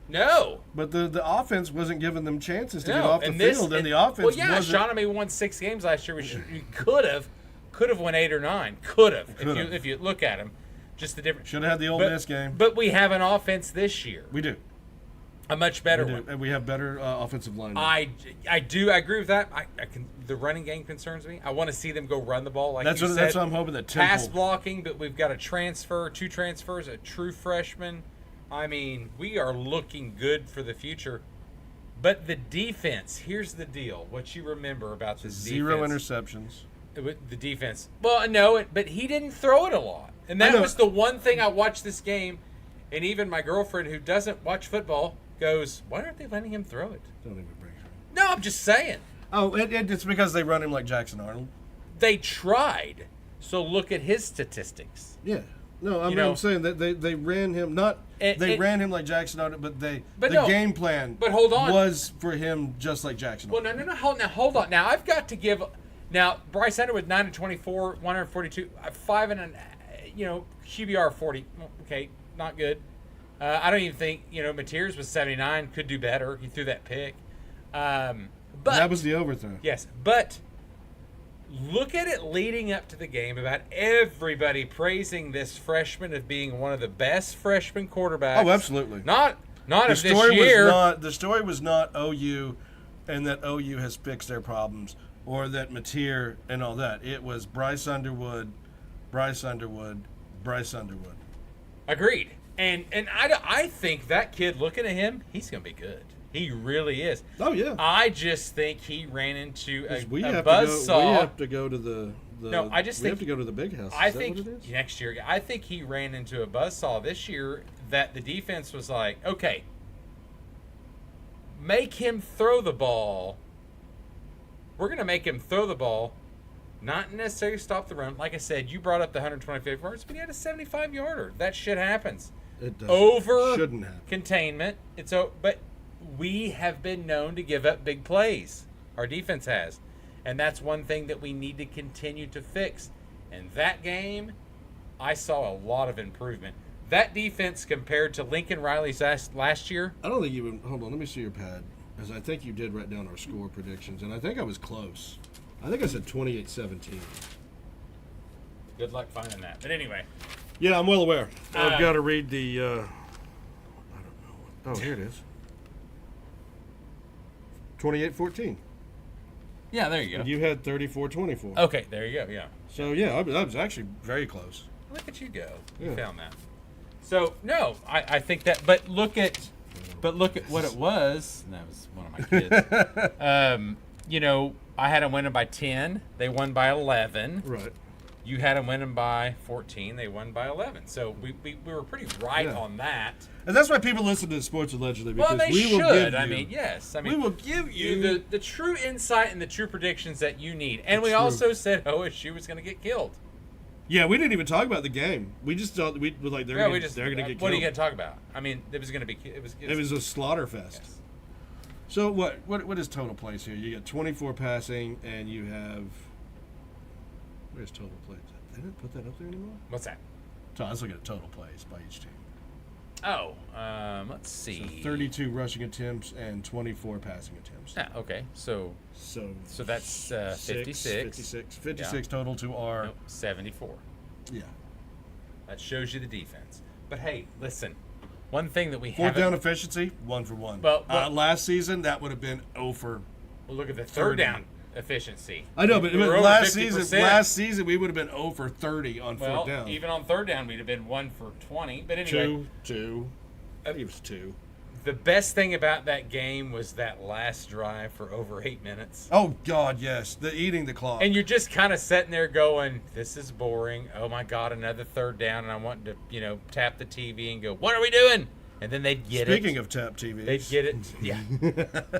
No. But the offense wasn't giving them chances to get off the field, and the offense wasn't. Well, yeah, Shawnee won 6 games last year, which you could have won 8 or 9. Could have, if you look at them. Just the difference. Should have had the Ole Miss game. But we have an offense this year. We do. A much better one. And we have better offensive line. I agree with that. The running game concerns me. I want to see them go run the ball like that's you what, said. That's what I'm hoping that Temple. Pass blocking, but we've got a transfer, 2 transfers, a true freshman. I mean, we are looking good for the future. But the defense, here's the deal. What you remember about this Zero defense. interceptions. The defense. Well, no, but he didn't throw it a lot. And that was the one thing I watched this game. And even my girlfriend, who doesn't watch football, goes, why aren't they letting him throw it? Don't even bring it. No, I'm just saying. Oh, it's because they run him like Jackson Arnold. They tried. So look at his statistics. Yeah. No, I'm saying that they ran him ran him like Jackson Arnold, but the game plan was for him just like Jackson Arnold. Well, no. Hold on. Now I've got to give. Now Bryce Underwood 9-24, 142, 5 and QBR 40. Okay, not good. I don't even think Mateers was 79. Could do better. He threw that pick. But that was the overthrow. Yes, but look at it leading up to the game about everybody praising this freshman as being one of the best freshman quarterbacks. Oh, absolutely. Not of this year. The story was not OU and that OU has fixed their problems or that Mateer and all that. It was Bryce Underwood. Agreed. And I think that kid, looking at him, he's going to be good. He really is. Oh, yeah. I just think he ran into a buzzsaw. We have to go to the have to go to the big house. I think next year. I think he ran into a buzzsaw this year that the defense was like, okay, make him throw the ball. We're going to make him throw the ball, not necessarily stop the run. Like I said, you brought up the 125 yards, but he had a 75-yarder. That shit happens. It does. Shouldn't happen. Containment. But we have been known to give up big plays. Our defense has. And that's one thing that we need to continue to fix. And that game, I saw a lot of improvement. That defense compared to Lincoln Riley's last year. I don't think you would. Hold on, let me see your pad. Because I think you did write down our score predictions. And I think I was close. I think I said 28-17. Good luck finding that. But anyway. Yeah, I'm well aware. I've got to read the, I don't know. Here it is. 28-14. Yeah, there you go. You had 34-24. Okay, there you go, yeah. So, yeah, I was actually very close. Look at you go. You found that. So, no, I think that, but look at what it was. That was one of my kids. I had them winning by 10. They won by 11. Right. You had them winning by 14. They won by 11. So we were pretty right on that. And that's why people listen to Sports Allegedly. Because they should. Yes. We will give you the true insight and the true predictions that you need. And we also said OSU was going to get killed. Yeah, we didn't even talk about the game. We just thought they're going to get killed. What are you going to talk about? I mean, it was going to be. It was a slaughter fest. Yes. So what is total plays here? You got 24 passing, and you have. Where's total plays? They didn't put that up there anymore? What's that? So let's look at total plays by each team. Oh, let's see. So 32 rushing attempts and 24 passing attempts. Yeah, okay. So that's 56. 56 total to our 74. Yeah. That shows you the defense. But hey, listen. One thing that we have. Fourth down efficiency, 1 for 1. Well, last season that would have been 0 for. Well, look at the third down efficiency. I know, but last season we would have been 0 for 30 on fourth down. Even on third down, we'd have been 1 for 20. But anyway, 2. I think it was 2. The best thing about that game was that last drive for over 8 minutes. Oh God, yes, eating the clock. And you're just kind of sitting there going, "This is boring. Oh my God, another third down." And I want to, tap the TV and go, "What are we doing?" And then they'd get Speaking of tap TVs, they'd get it. Yeah,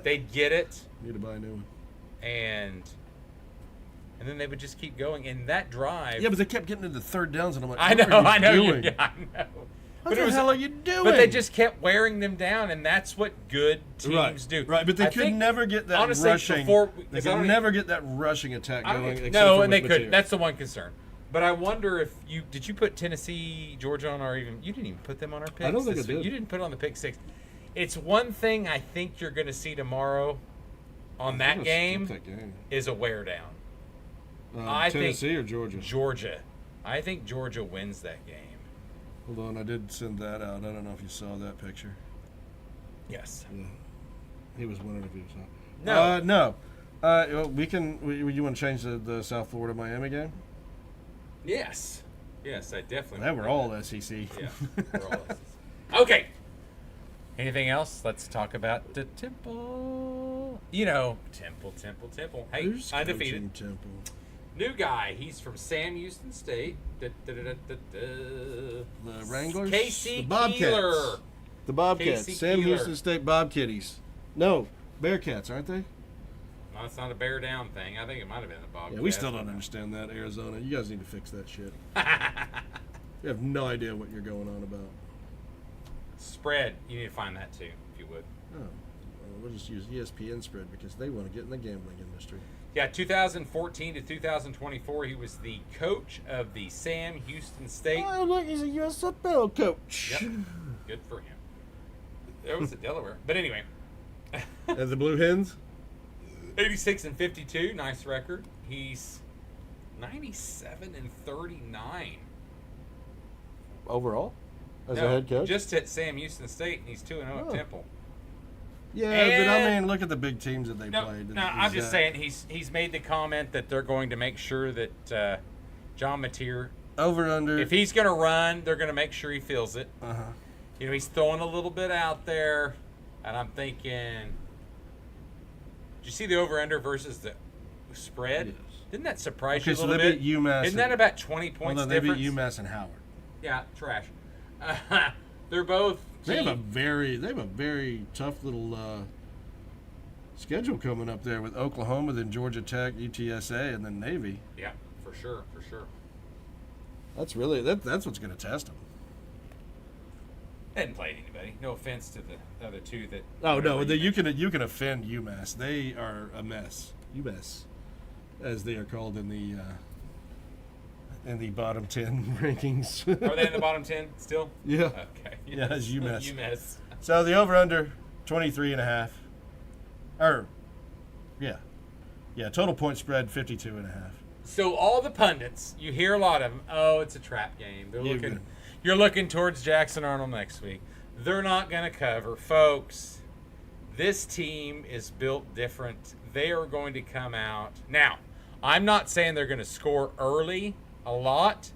they'd get it. Need to buy a new one. And then they would just keep going. And that drive. Yeah, but they kept getting into third downs, and I'm like, I know. Doing? Yeah, I know. What the hell are you doing? But they just kept wearing them down, and that's what good teams do. Right, but they could never get that rushing. They could never get that rushing attack going. No, and they couldn't. That's the one concern. But I wonder if did you put Tennessee, Georgia on our you didn't even put them on our picks? I don't think I did. You didn't put it on the pick six. It's one thing I think you're going to see tomorrow on that game is a wear down. Tennessee or Georgia? Georgia. I think Georgia wins that game. Hold on, I did send that out. I don't know if you saw that picture. Yes. Yeah. He was winning if he was not. No. We can. You want to change the South Florida Miami game? Yes. Yes, I definitely. That we're all SEC. Yeah. We're all SEC. Okay. Anything else? Let's talk about the Temple. Temple. Hey, Who's undefeated. Temple? New guy. He's from Sam Houston State. The Wranglers? Casey The Bobcats. Keeler. The Bobcats. Casey Sam Keeler. Houston State Bobkitties. No, Bearcats, aren't they? No, it's not a bear down thing. I think it might have been a Bobcat. Yeah, we still don't understand that, Arizona. You guys need to fix that shit. You have no idea what you're going on about. Spread. You need to find that too, if you would. Oh, well, we'll just use ESPN spread because they want to get in the gambling industry. Yeah, 2014 to 2024, he was the coach of the Sam Houston State. Oh, look, he's a USFL coach. Yep. Good for him. That was at Delaware. But anyway. And the Blue Hens? 86 and 52, nice record. He's 97 and 39. Overall? As a head coach? Just at Sam Houston State, and he's 2-0 at Temple. Yeah, but I mean, look at the big teams that they played. No, I'm just saying he's made the comment that they're going to make sure that John Mateer, over under. if he's going to run, they're going to make sure he feels it. Uh-huh. He's throwing a little bit out there, and I'm thinking, did you see the over-under versus the spread? Yes. Didn't that surprise you a so little they bit? beat UMass. Isn't that about 20 points difference? They beat UMass and Howard. Yeah, trash. They're both. They have a very tough little schedule coming up there with Oklahoma, then Georgia Tech, UTSA, and then Navy. Yeah, for sure. That's really that's what's going to test them. They hadn't played anybody. No offense to the other two that. Oh no, you can offend UMass. They are a mess. UMass, as they are called in the bottom 10 rankings. Are they in the bottom 10 still? Yeah. Okay. Yeah, it's UMass. UMass. So the over/under 23.5. Yeah. Total point spread 52.5. So all the pundits, you hear a lot of them. Oh, it's a trap game. You're looking towards Jackson Arnold next week. They're not going to cover, folks. This team is built different. They are going to come out. Now, I'm not saying they're going to score early a lot,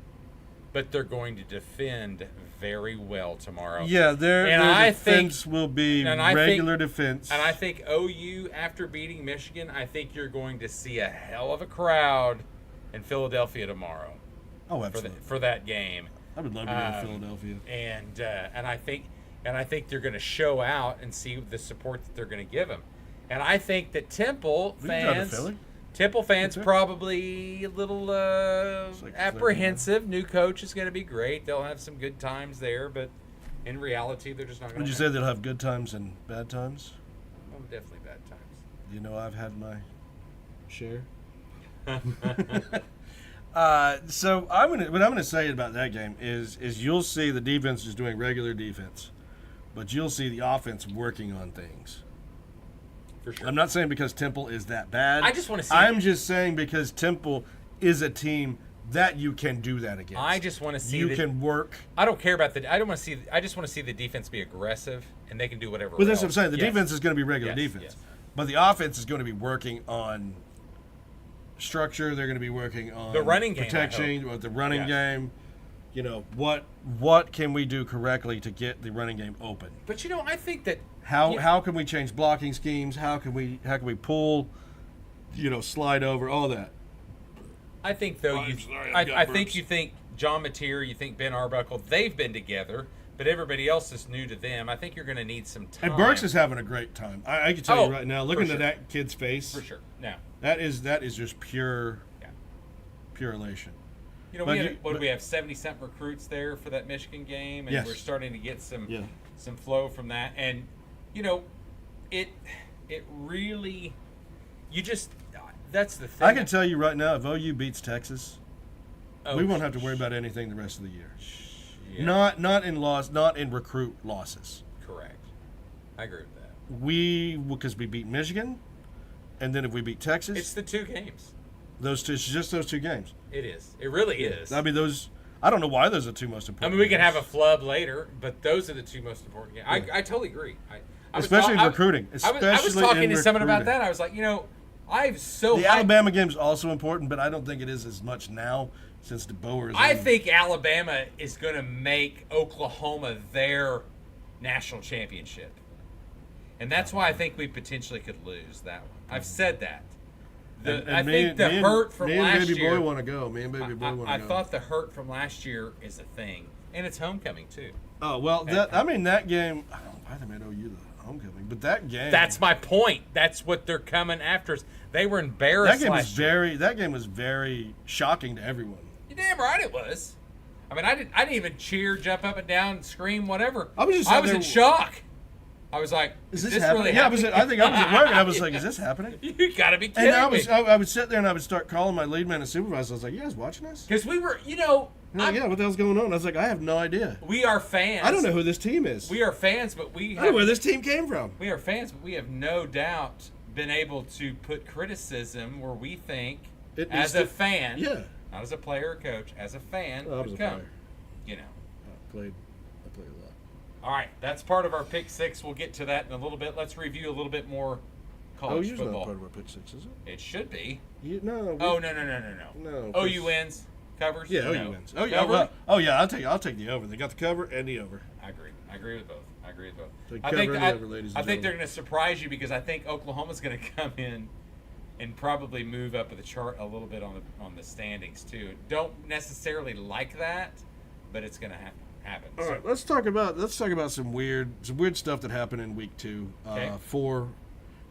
but they're going to defend very well tomorrow. Yeah, their defense will be regular defense. And I think OU, after beating Michigan, I think you're going to see a hell of a crowd in Philadelphia tomorrow. Oh, absolutely. For that game. I would love to go to Philadelphia. And I think they're going to show out and see the support that they're going to give them. And I think that Temple fans probably a little apprehensive. New coach is going to be great. They'll have some good times there, but in reality, they're just not going to. Would you say they'll have good times and bad times? Oh, definitely bad times. I've had my share. So what I'm gonna say about that game is you'll see the defense is doing regular defense, but you'll see the offense working on things. For sure. I'm not saying because Temple is that bad. I just want to see. I'm just saying because Temple is a team that you can do that against. I just want to see you can work. I don't care about I don't want to see. I just want to see the defense be aggressive and they can do whatever. Well, that's what I'm saying. The defense is going to be regular defense, but the offense is going to be working on structure. They're going to be working on the running game, protection, the running game. What can we do correctly to get the running game open? But I think that how can we change blocking schemes? How can we pull, slide over, all that. I think though I think you think John Mateer, you think Ben Arbuckle, they've been together, but everybody else is new to them. I think you're going to need some time. And Burks is having a great time. I can tell you right now, looking at that kid's face. For sure. Now that is just pure elation. You know, we have 70-something recruits there for that Michigan game, and Yes. we're starting to get some flow from that. And you know, it really, that's the thing. I can tell you right now, if OU beats Texas, we won't have to worry about anything the rest of the year. Yeah. Not in recruit losses. Correct. I agree with that. Because we beat Michigan, and then if we beat Texas, It's the 2 games. it's just those 2 games. It is. It really is. I mean, I don't know why those are the 2 most important. I mean, we can games. have a flub later, but those are the 2 most important games. I totally agree. Especially in recruiting. I was talking to someone about that. I was like, you know, the Alabama game is also important, but I don't think it is as much now since DeBoer is. I think Alabama is going to make Oklahoma their national championship, and that's why I think we potentially could lose that one. I've said that. I think the hurt from last year. Me and Baby Boy want to go. I thought the hurt from last year is a thing, and it's homecoming too. Oh well, that game. I don't know why they made OU the homecoming, but that game. That's my point. That's what they're coming after us. They were embarrassed. That game was very shocking to everyone. You're damn right it was. I mean, I didn't even cheer, jump up and down, scream, whatever. I was in shock. I was like, "Is this happening?" really happening? Yeah, I think I was at work, and I was like, "Is this happening?" You gotta be kidding me. I would sit there and I would start calling my lead man and supervisor. I was like, "You guys watching this?" Because we were, you know. What the hell's going on? I was like, "I have no idea." We are fans. I don't know who this team is. We are fans, but I don't know where this team came from. We are fans, but we have no doubt been able to put criticism where we think, as a fan, not as a player or coach, as a fan, I was a player. You know. I played a lot. All right, that's part of our pick 6. We'll get to that in a little bit. Let's review a little bit more college OU's football. not part of our pick 6, is it? It should be. No. No. OU wins. Covers? Yeah, OU wins. I'll take the over. They got the cover and the over. I agree with both. Take I cover think and the over, ladies and I think they're gentlemen. going to surprise you because I think Oklahoma's going to come in and probably move up the chart a little bit on the standings too. Don't necessarily like that, but it's going to happen. All right, let's talk about some weird stuff that happened in week 2 for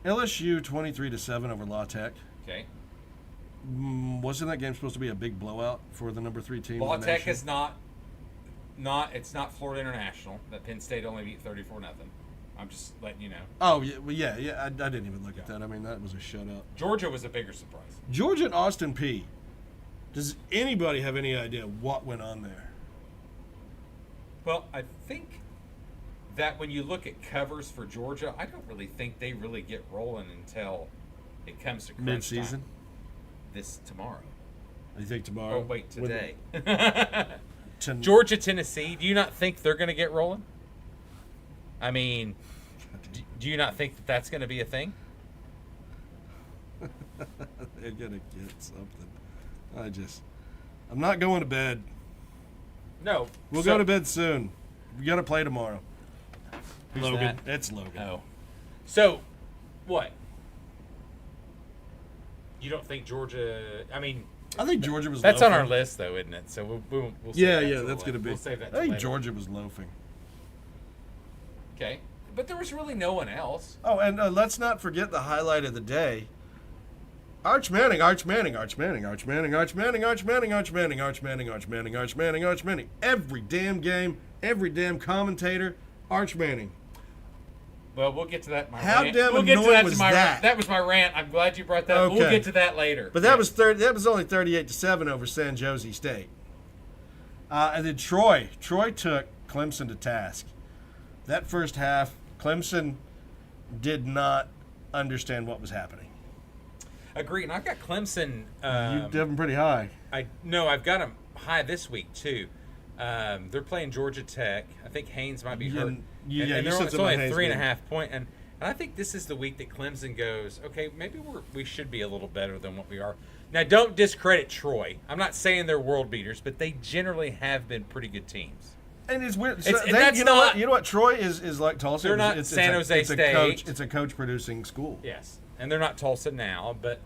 LSU 23-7 over La Tech. Okay. Wasn't that game supposed to be a big blowout for the number 3 team? La Tech is not. It's not Florida International. That Penn State only beat 34-0. I'm just letting you know. Oh yeah. I didn't even look at that. I mean, that was a shutout. Georgia was a bigger surprise. Georgia and Austin Peay. Does anybody have any idea what went on there? Well, I think that when you look at covers for Georgia, I don't really think they really get rolling until it comes to crunch mid-season. Time. Tomorrow. You think tomorrow? Oh wait, today. Georgia, Tennessee. Do you not think they're going to get rolling? I mean, do you not think that that's going to be a thing? They're going to get something. I'm not going to bed. No. We'll go to bed soon. We got to play tomorrow. Who's Logan. that? It's Logan. Oh. So, what? You don't think Georgia? I mean, I think Georgia was. That's loafing. on our list, though, isn't it? So we'll save that's going to be. We'll save that. I think later. Georgia was loafing. Okay, but there was really no one else. Oh, and let's not forget the highlight of the day. Arch Manning. Every damn game, every damn commentator, Arch Manning. Well, we'll get to that. How damn annoying was that? That was my rant. I'm glad you brought that up. Okay. We'll get to that later. But that was only 38-7 over San Jose State. And then Troy took Clemson to task. That first half, Clemson did not understand what was happening. Agreed. And I've got Clemson. You have them pretty high. I've got them high this week too. They're playing Georgia Tech. I think Haynes might be hurt. And it's only a 3.5 point. And I think this is the week that Clemson goes, okay, maybe we should be a little better than what we are. Now, don't discredit Troy. I'm not saying they're world beaters, but they generally have been pretty good teams. And it's weird. You know what? Troy is like Tulsa. They're not San Jose State. It's a coach-producing school. Yes. And they're not Tulsa now, but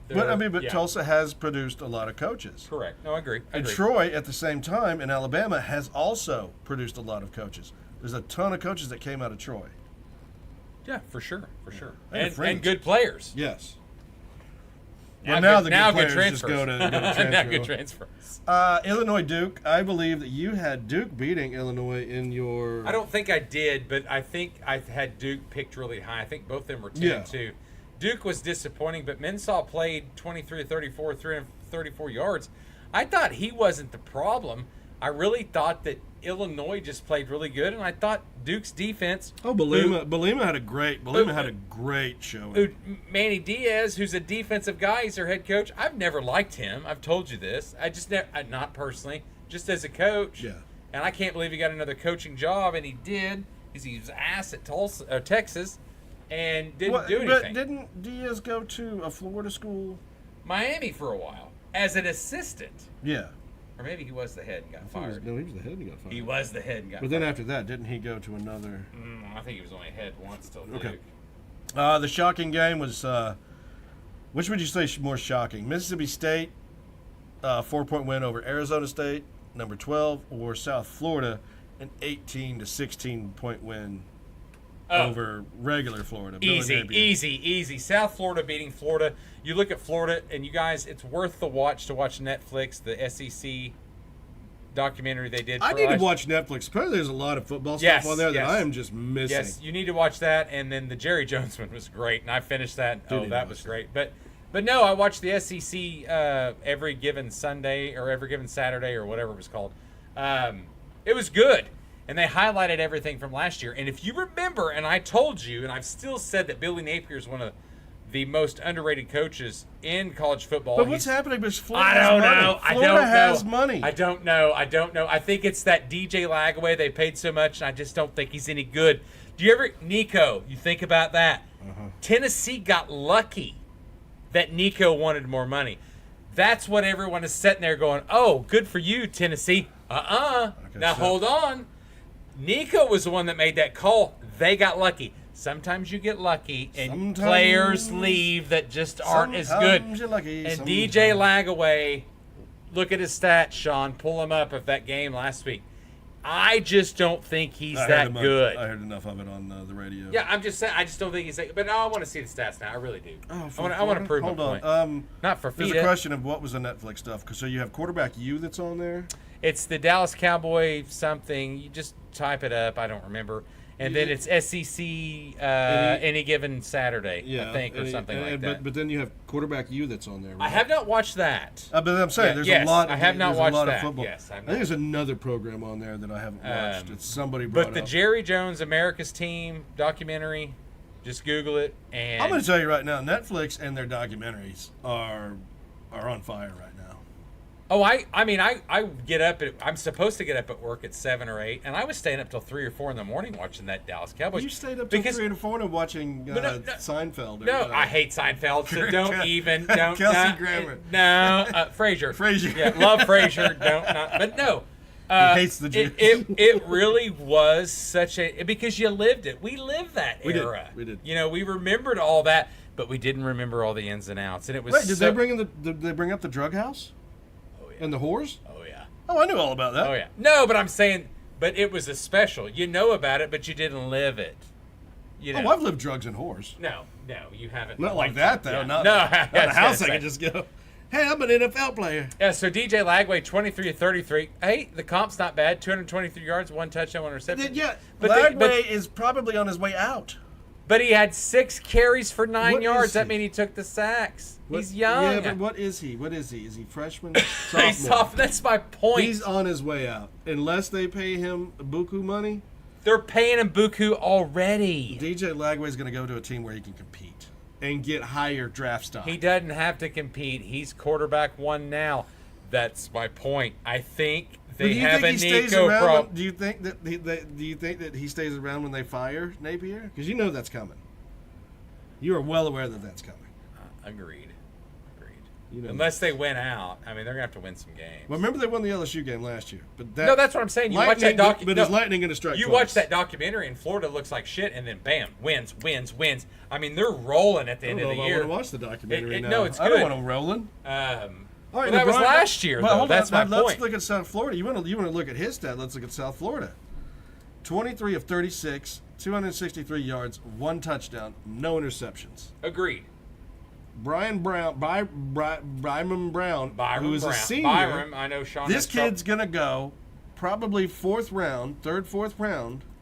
Tulsa has produced a lot of coaches. Correct. No, I agree. And Troy, at the same time, in Alabama, has also produced a lot of coaches. There's a ton of coaches that came out of Troy. Yeah, for sure. And good players. Yes. now the now good good players just transfers. go to transfer. Now good transfers. Illinois Duke. I believe that you had Duke beating Illinois in your. I don't think I did, but I think I had Duke picked really high. I think both of them were 10-2. Duke was disappointing, but Mensah played 23 of 34, 334 yards. I thought he wasn't the problem. I really thought that Illinois just played really good, and I thought Duke's defense. Oh, Belima had a great showing. Manny Diaz, who's a defensive guy, he's their head coach. I've never liked him. I've told you this. I just never, not personally, just as a coach. Yeah. And I can't believe he got another coaching job, and he did. Because he was ass at Texas, and didn't do anything. But didn't Diaz go to a Florida school? Miami for a while as an assistant. Yeah. Or maybe he was the head and got fired. He was the head and got fired. He was the head and got fired. But then after that, didn't he go to another? I think he was only head once till Duke. Okay. The shocking game was, which would you say is more shocking? Mississippi State, 4-point win over Arizona State, number 12, or South Florida, an 18 to 16-point win over regular Florida. Easy. South Florida beating Florida. You look at Florida, and you guys, it's worth the watch to watch Netflix, the SEC documentary they did. I need to watch Netflix. Apparently there's a lot of football stuff on there that I am just missing. Yes, you need to watch that. And then the Jerry Jones one was great, and I finished that. That was great. But no, I watched the SEC every given Sunday or every given Saturday or whatever it was called. It was good. And they highlighted everything from last year. And if you remember, and I told you, and I've still said that Billy Napier is one of the most underrated coaches in college football. But what's happening with Florida? Florida has money. I don't know. I think it's that DJ Lagaway. They paid so much, and I just don't think he's any good. Do you ever, Nico, you think about that? Tennessee got lucky that Nico wanted more money. That's what everyone is sitting there going, oh, good for you, Tennessee. Now hold on. Nico was the one that made that call. They got lucky. Sometimes you get lucky, and players leave that just aren't as good. DJ Lagaway, look at his stats, Sean. Pull him up of that game last week. I just don't think he's that good. I heard enough of it on the radio. Yeah, I'm just saying. I just don't think he's that. But no, I want to see the stats now. I really do. I want to prove my point. Not for FIDA. There's a question of what was the Netflix stuff. So you have quarterback U that's on there. It's the Dallas Cowboy something. You just type it up. I don't remember. And then it's SEC any given Saturday, I think, or something like that. But then you have quarterback U that's on there. Right? I have not watched that. But I'm saying there's a lot. I have not watched that. Football. Yes, I think there's another program on there that I haven't watched. It's somebody brought up. But the Jerry Jones America's Team documentary, just Google it. And I'm going to tell you right now, Netflix and their documentaries are on fire right now. Oh, I mean, I get up I'm supposed to get up at work at 7 or 8, and I was staying up till 3 or 4 in the morning watching that Dallas Cowboys. You stayed up till 3 or 4 and watching Seinfeld. I hate Seinfeld, so don't even. Kelsey Grammer. Frasier. Yeah, love Frasier. But no. He hates the Jews. It really was such a, because you lived it. We lived that era. We did. You know, we remembered all that, but we didn't remember all the ins and outs. And it was. Wait, did they bring up the drug house? And the whores? Oh, yeah. Oh, I knew all about that. Oh, yeah. No, but I'm saying, but it was a special. You know about it, but you didn't live it. You know? Oh, I've lived drugs and whores. No, you haven't. Not like that, though. Yeah. Not a house I can just go, hey, I'm an NFL player. Yeah, so DJ Lagaway, 23 of 33. Hey, the comp's not bad. 223 yards, 1 touchdown, 1 reception. Yeah, but Lagaway is probably on his way out. But he had 6 carries for 9 yards. That means he took the sacks. He's young. Yeah, but what is he? Is he freshman? Sophomore? That's my point. He's on his way out. Unless they pay him buku money. They're paying him buku already. DJ Lagaway is going to go to a team where he can compete and get higher draft stock. He doesn't have to compete. He's quarterback 1 now. That's my point. I think they have a Nico problem. Do you think that he stays around when they fire Napier? Because you know that's coming. You are well aware that that's coming. Agreed. You know, unless they win out, I mean, they're gonna have to win some games. Well, remember they won the LSU game last year, but no, that's what I'm saying. You watch that but is Lightning gonna strike? You watch that documentary, and Florida looks like shit, and then bam, wins. I mean, they're rolling at the end of the year. I want to watch the documentary now. No, it's good. I don't want them rolling. All right, that was last year, though. That's my point. Let's look at South Florida. You want to look at his stat? Let's look at South Florida. 23 of 36, 263 yards, 1 touchdown, no interceptions. Agreed. Byron Brown, who is a senior. Byron, I know Sean. This kid's going to go probably fourth round.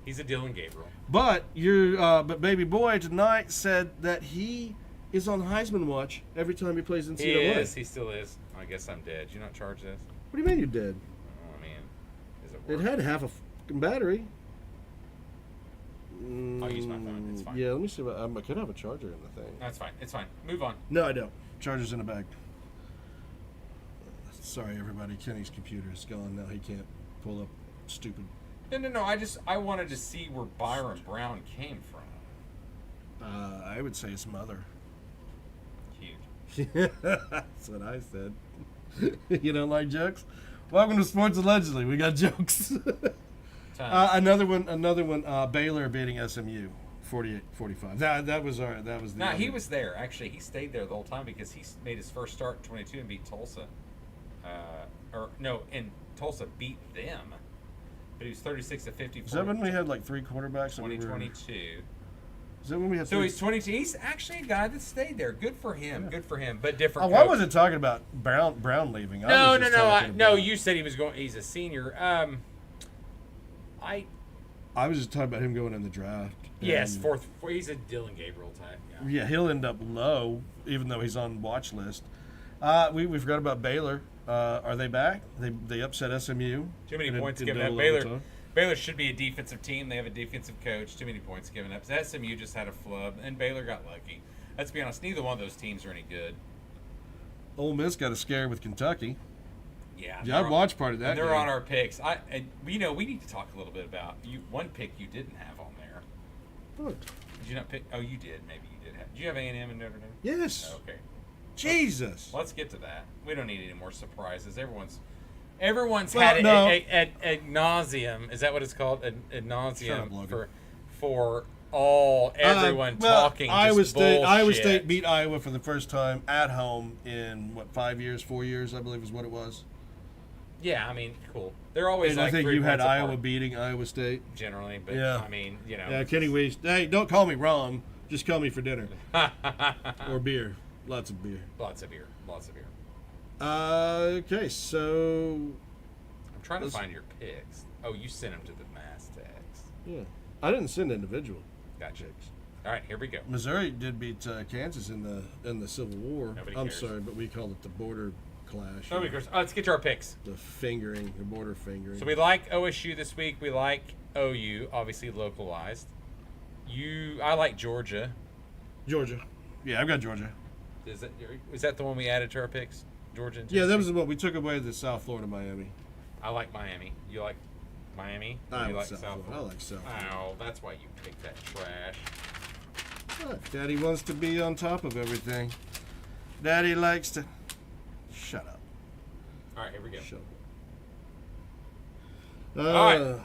He's a Dylan Gabriel. But but baby boy tonight said that he is on Heisman watch every time he plays NCAA. He is. He still is. I guess I'm dead. Did you not charge this? What do you mean you did? Oh, man. Is it It working? had half a fucking battery. I'll use my phone. It's fine. Yeah, let me see. I could have a charger in the thing. That's fine. It's fine. Move on. No, I don't. Charger's in a bag. Sorry, everybody. Kenny's computer is gone now. He can't pull up stupid. No. I wanted to see where Byron Brown came from. I would say his mother. Huge. That's what I said. You don't like jokes? Welcome to Sports Allegedly. We got jokes. Another one. Baylor beating SMU, 48-45. That was the. No, he was there. Actually, he stayed there the whole time because he made his first start in 22 and beat Tulsa. And Tulsa beat them, but he was 36-54. Is that when we had like three quarterbacks? 2022. Is that when we had? So he's 22. He's actually a guy that stayed there. Good for him. Yeah. Good for him. But different. I wasn't talking about Brown leaving. No. You said he was going. He's a senior. I was just talking about him going in the draft. Yes, fourth. He's a Dylan Gabriel type. Yeah, he'll end up low, even though he's on watch list. We forgot about Baylor. Are they back? They upset SMU. Too many points given up. Baylor should be a defensive team. They have a defensive coach. Too many points given up. SMU just had a flub, and Baylor got lucky. Let's be honest. Neither one of those teams are any good. Ole Miss got a scare with Kentucky. Yeah, I'd watch part of that. They're on our picks. We need to talk a little bit about you. One pick you didn't have on there. What? Did you not pick? Oh, you did. Maybe you did have. Did you have A&M and Notre Dame? Yes. Oh, okay. Jesus. Let's get to that. We don't need any more surprises. Everyone's had it ad nauseum. Is that what it's called? Ad nauseum for everyone talking. Iowa State beat Iowa for the first time at home in 4 years, I believe is what it was. Yeah, I mean, cool. They're always and like I think 3 you had points Iowa apart. beating Iowa State Generally, but yeah. I mean, Yeah, Kenny Weiss. Hey, don't call me wrong. Just call me for dinner. Or beer. Lots of beer. Lots of beer. Okay, so I'm trying to find your picks. Oh, you sent them to the mass text. Yeah. I didn't send individual. Gotcha. All right, here we go. Missouri did beat Kansas in the Civil War. Nobody I'm cares. sorry, but we call it the border clash. Nobody cares. Let's get to our picks. The border fingering. So we like OSU this week. We like OU, obviously localized. I like Georgia. Georgia. Yeah, I've got Georgia. Is that the one we added to our picks? Georgia and Yeah, Tennessee? that was the one. We took away the South Florida, Miami. I like Miami. You like Miami? I you like South Florida. Florida? I like South Florida. Oh, that's why you picked that trash. Daddy wants to be on top of everything. Daddy likes to... Shut up. All right, here we go. Shut up. All right.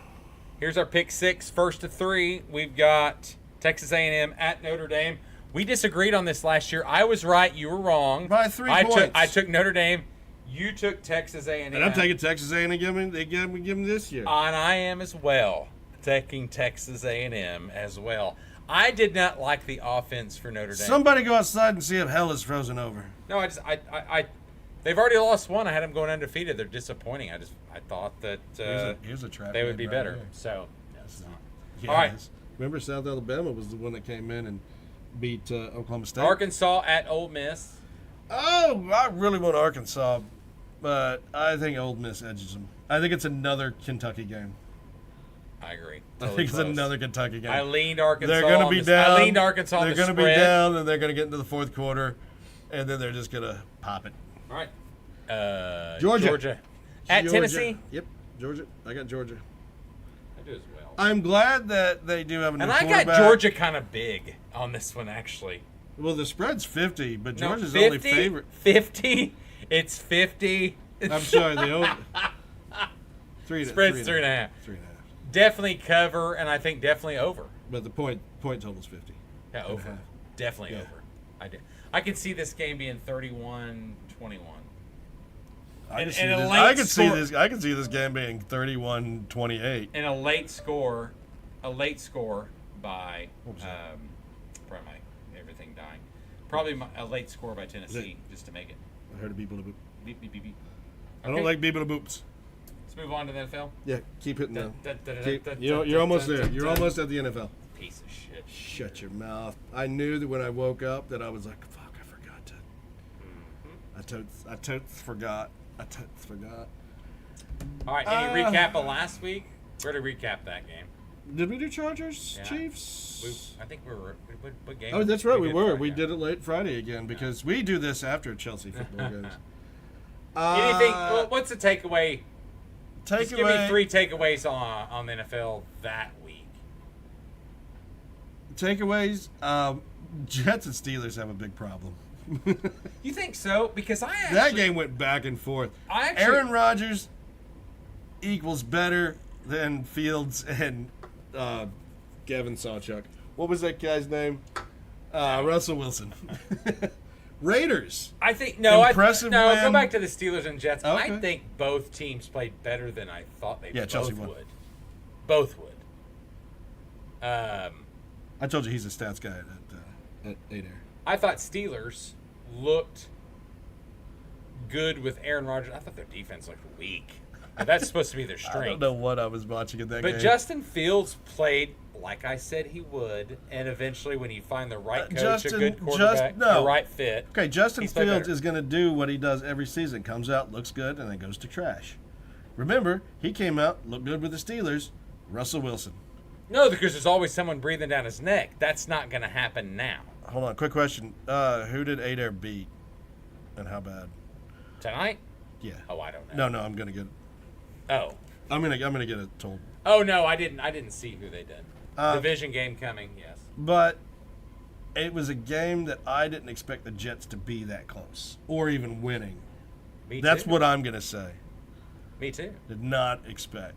Here's our pick 6. First to 3, we've got Texas A&M at Notre Dame. We disagreed on this last year. I was right. You were wrong. By 3 points. I took Notre Dame. You took Texas A&M. And I'm taking Texas A&M. They give them this year. And I am as well. Taking Texas A&M as well. I did not like the offense for Notre Dame. Somebody go outside and see if hell is frozen over. No, they've already lost one. I had them going undefeated. They're disappointing. I thought that here's a trap they would be right better. here. So that's not. Yeah, all right. Remember, South Alabama was the one that came in and beat Oklahoma State. Arkansas at Ole Miss. Oh, I really want Arkansas, but I think Ole Miss edges them. I think it's another Kentucky game. I agree. I think it's another Kentucky game. I leaned Arkansas. They're going to be down. I leaned Arkansas. They're going to be down, and they're going to get into the fourth quarter, and then they're just going to pop it. All right. Georgia. At Tennessee. Yep, Georgia. I got Georgia. I do as well. I'm glad that they do have a new quarterback. And I got Georgia kind of big on this one, actually. Well, the spread's 50, but Georgia's only favorite. 50? It's 50. I'm sorry, the old spread's 3.5. 3.5. Definitely cover, and I think definitely over. But the point total's 50. Yeah, over. Definitely over. I can see this game being 31-21. I can see this game being 31-28. And a late score by probably everything dying. Probably a late score by Tennessee just to make it. I heard a beep beep boop. Beep, beep, beep, beep. I don't like beep beep boops. Let's move on to the NFL. Yeah, keep hitting them. You're almost there. You're almost at the NFL. Piece of shit. Shut your mouth. I knew that when I woke up that I was like, fuck, I forgot to. I totes forgot. All right, any recap of last week? We're to recap that game. Did we do Chargers, Yeah. Chiefs? I think we were. What game? Oh, that's right, we were. Friday. We did it late Friday again because we do this after Chelsea football games. Anything? What's the takeaway? Just give me Takeaway. 3 takeaways on the NFL that week. Takeaways. Jets and Steelers have a big problem. You think so? Because I actually That game went back and forth. Aaron Rodgers equals better than Fields and Gavin Sawchuk. What was that guy's name? Russell Wilson. Raiders. I think no. Impressive No, win. go back to the Steelers and Jets. Okay. I think both teams played better than I thought they Chelsea both won. would. Both would. I told you he's a stats guy at Adair. I thought Steelers looked good with Aaron Rodgers. I thought their defense looked weak. But that's supposed to be their strength. I don't know what I was watching in that game. But Justin Fields played like I said he would, and eventually when you find the right coach, a good quarterback, the right fit. Okay, Justin he's played Fields better. is going to do what he does every season. Comes out, looks good, and then goes to trash. Remember, he came out, looked good with the Steelers. Russell Wilson. No, because there's always someone breathing down his neck. That's not going to happen now. Hold on, quick question. Who did Adair beat, and how bad? Tonight? Yeah. Oh, I don't know. No, I'm gonna get it. Oh. I'm gonna get it told. Oh no, I didn't see who they did. Division game coming, yes. But it was a game that I didn't expect the Jets to be that close or even winning. Me too. That's what I'm gonna say. Me too. Did not expect.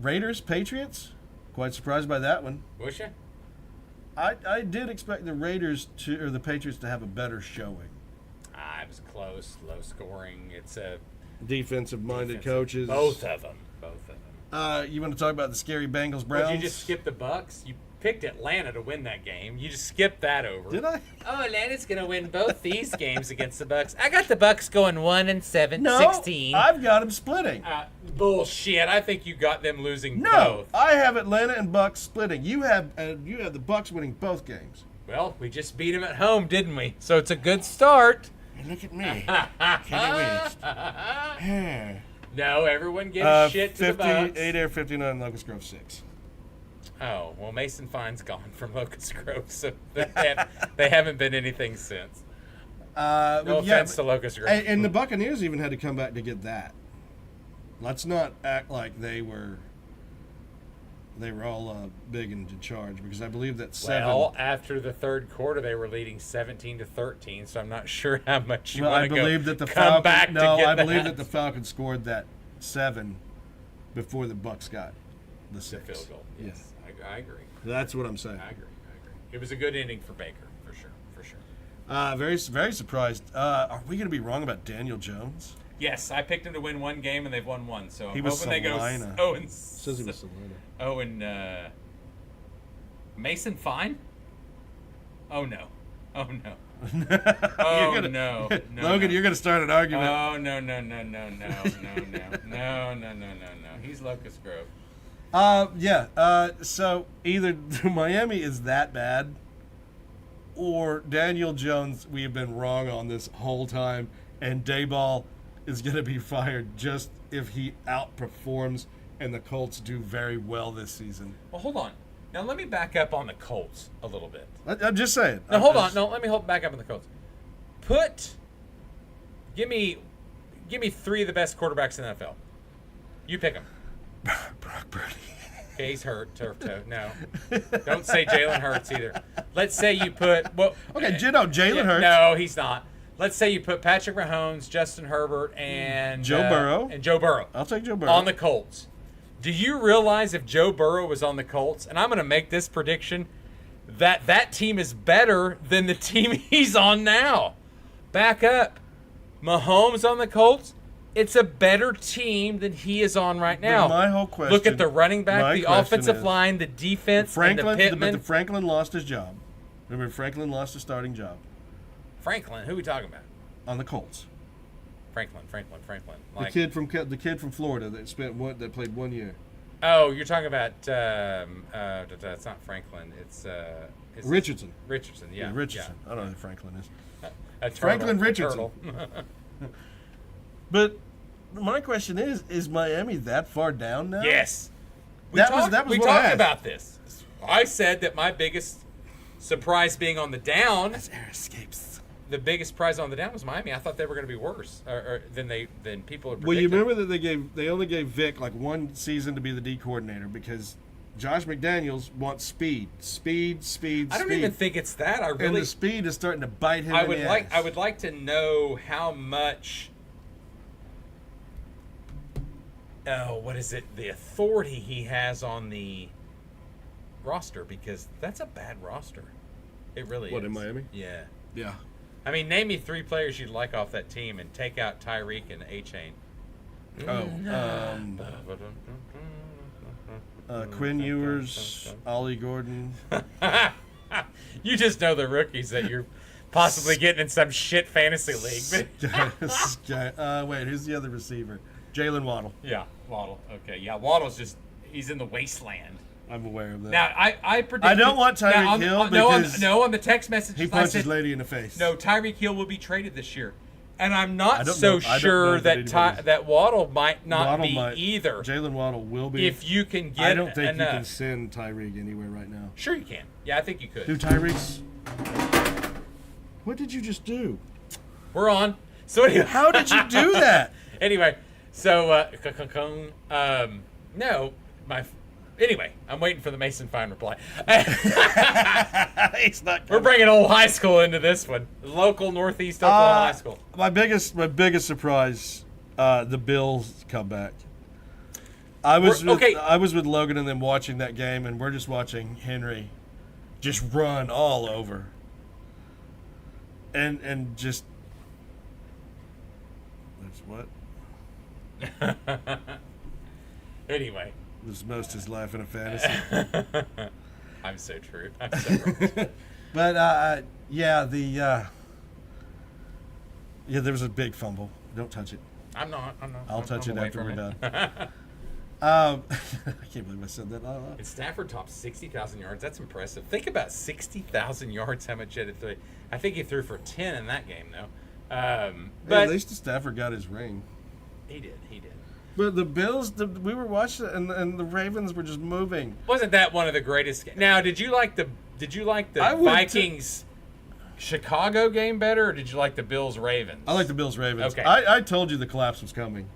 Raiders, Patriots. Quite surprised by that one. Was you? I did expect the the Patriots to have a better showing. It was close, low scoring. It's a Defensive-minded coaches. Both of them. You want to talk about the scary Bengals Browns? Did you just skip the Bucks? You picked Atlanta to win that game. You just skipped that over. Did I? Oh, Atlanta's gonna win both these games against the Bucks. I got the Bucks going 1-7, No, 16. I've got them splitting. Bullshit! I think you got them losing No, both. I have Atlanta and Bucks splitting. You have the Bucks winning both games. Well, we just beat them at home, didn't we? So it's a good start. And look at me. Can you No, everyone gives shit to the Bucks. 58 Air 59 Locust Grove 6. Oh, well, Mason Fine's gone from Locust Grove, so they haven't been anything since. No offense to Locust Grove. And the Buccaneers even had to come back to get that. Let's not act like they were all big and in charge, because I believe that 7. Well, after the third quarter, they were leading 17-13, so I'm not sure how much you Well, want I to believe go that the come Falcons. back No, to get I believe that. that the Falcons scored that 7 before the Bucks got the 6 field goal. Yes, I agree. That's what I'm saying. I agree. It was a good ending for Baker, for sure. Very, very surprised. Are we going to be wrong about Daniel Jones? Yes, I picked him to win one game, and they've won one. So I'm He was hoping they go Salina. 0 Says he was Salina. Oh, and Mason Fine? Oh no! Oh no! Oh no! Logan, you're going to start an argument. Oh no! He's Locust Grove. So either Miami is that bad, or Daniel Jones, we have been wrong on this whole time, and Dayball is going to be fired just if he outperforms and the Colts do very well this season. Well, hold on. Now let me back up on the Colts a little bit. I'm just saying. No, hold on. No, let me back up on the Colts. Give me 3 of the best quarterbacks in the NFL. You pick them. Brock Purdy. Okay, he's hurt. Turf toe. No. Don't say Jalen Hurts either. Let's say you put... Jalen Hurts. No, he's not. Let's say you put Patrick Mahomes, Justin Herbert, and... Joe Burrow. And Joe Burrow. I'll take Joe Burrow. On the Colts. Do you realize if Joe Burrow was on the Colts, and I'm going to make this prediction, that team is better than the team he's on now? Back up. Mahomes on the Colts, it's a better team than he is on right now. But my whole question... Look at the running back, the offensive line, the defense, and the Pittman. But Franklin lost his job. Remember, Franklin lost his starting job Franklin, who are we talking about? on the Colts. Franklin. The kid from Florida that played 1 year. Oh, you're talking about it's not Franklin. It's Richardson. Richardson, yeah. Richardson. Yeah. I don't know who Franklin is. A turtle, Franklin a Richardson. turtle. But my question is Miami that far down now? Yes. We talked talked about this. I said that my biggest surprise being on the down. As air escapes. The biggest prize on the down was Miami. I thought they were going to be worse than people are predicting. Well, you remember that they only gave Vic like 1 season to be the D coordinator because Josh McDaniels wants speed. I don't even think it's that. And the speed is starting to bite him in the ass. I would like to know how much. Oh, what is it? The authority he has on the roster, because that's a bad roster. It really is. What, in Miami? Yeah. Yeah. I mean, name me 3 players you'd like off that team and take out Tyreek and A-Chain. Quinn Ewers, Ollie Gordon. You just know the rookies that you're possibly getting in some shit fantasy league. Wait, who's the other receiver? Jalen Waddle. Yeah, Waddle. Okay, yeah, Waddle's he's in the wasteland. I'm aware of that. Now, I predict. I don't want Tyreek Hill because on the text message he punches lady in the face. No, Tyreek Hill will be traded this year, and I'm not sure that Waddle might not be either. Jalen Waddle will be. If you can get, I don't think enough. you can send Tyreek anywhere right now. Sure, you can. Yeah, I think you could. Do Tyreek's? What did you just do? We're on. So anyway, how did you do that? Anyway, so no, Anyway, I'm waiting for the Mason Fine reply. He's not. We're bringing old high school into this one. Local Northeast Oklahoma high school. My biggest surprise, the Bills come back. I was with Logan and them watching that game, and we're just watching Henry just run all over. And just that's what. Anyway. Was most his life in a fantasy. I'm so true. I'm so right. But there was a big fumble. Don't touch it. I'm not. I'll touch it after we're done. I can't believe I said that. And Stafford topped 60,000 yards. That's impressive. Think about 60,000 yards. How much he had to throw? I think he threw for 10 in that game, though. But at least Stafford got his ring. He did. But the Bills, we were watching it, and the Ravens were just moving. Wasn't that one of the greatest? Now, did you like the Vikings Chicago game better, or did you like the Bills Ravens? I like the Bills Ravens. Okay. I told you the collapse was coming.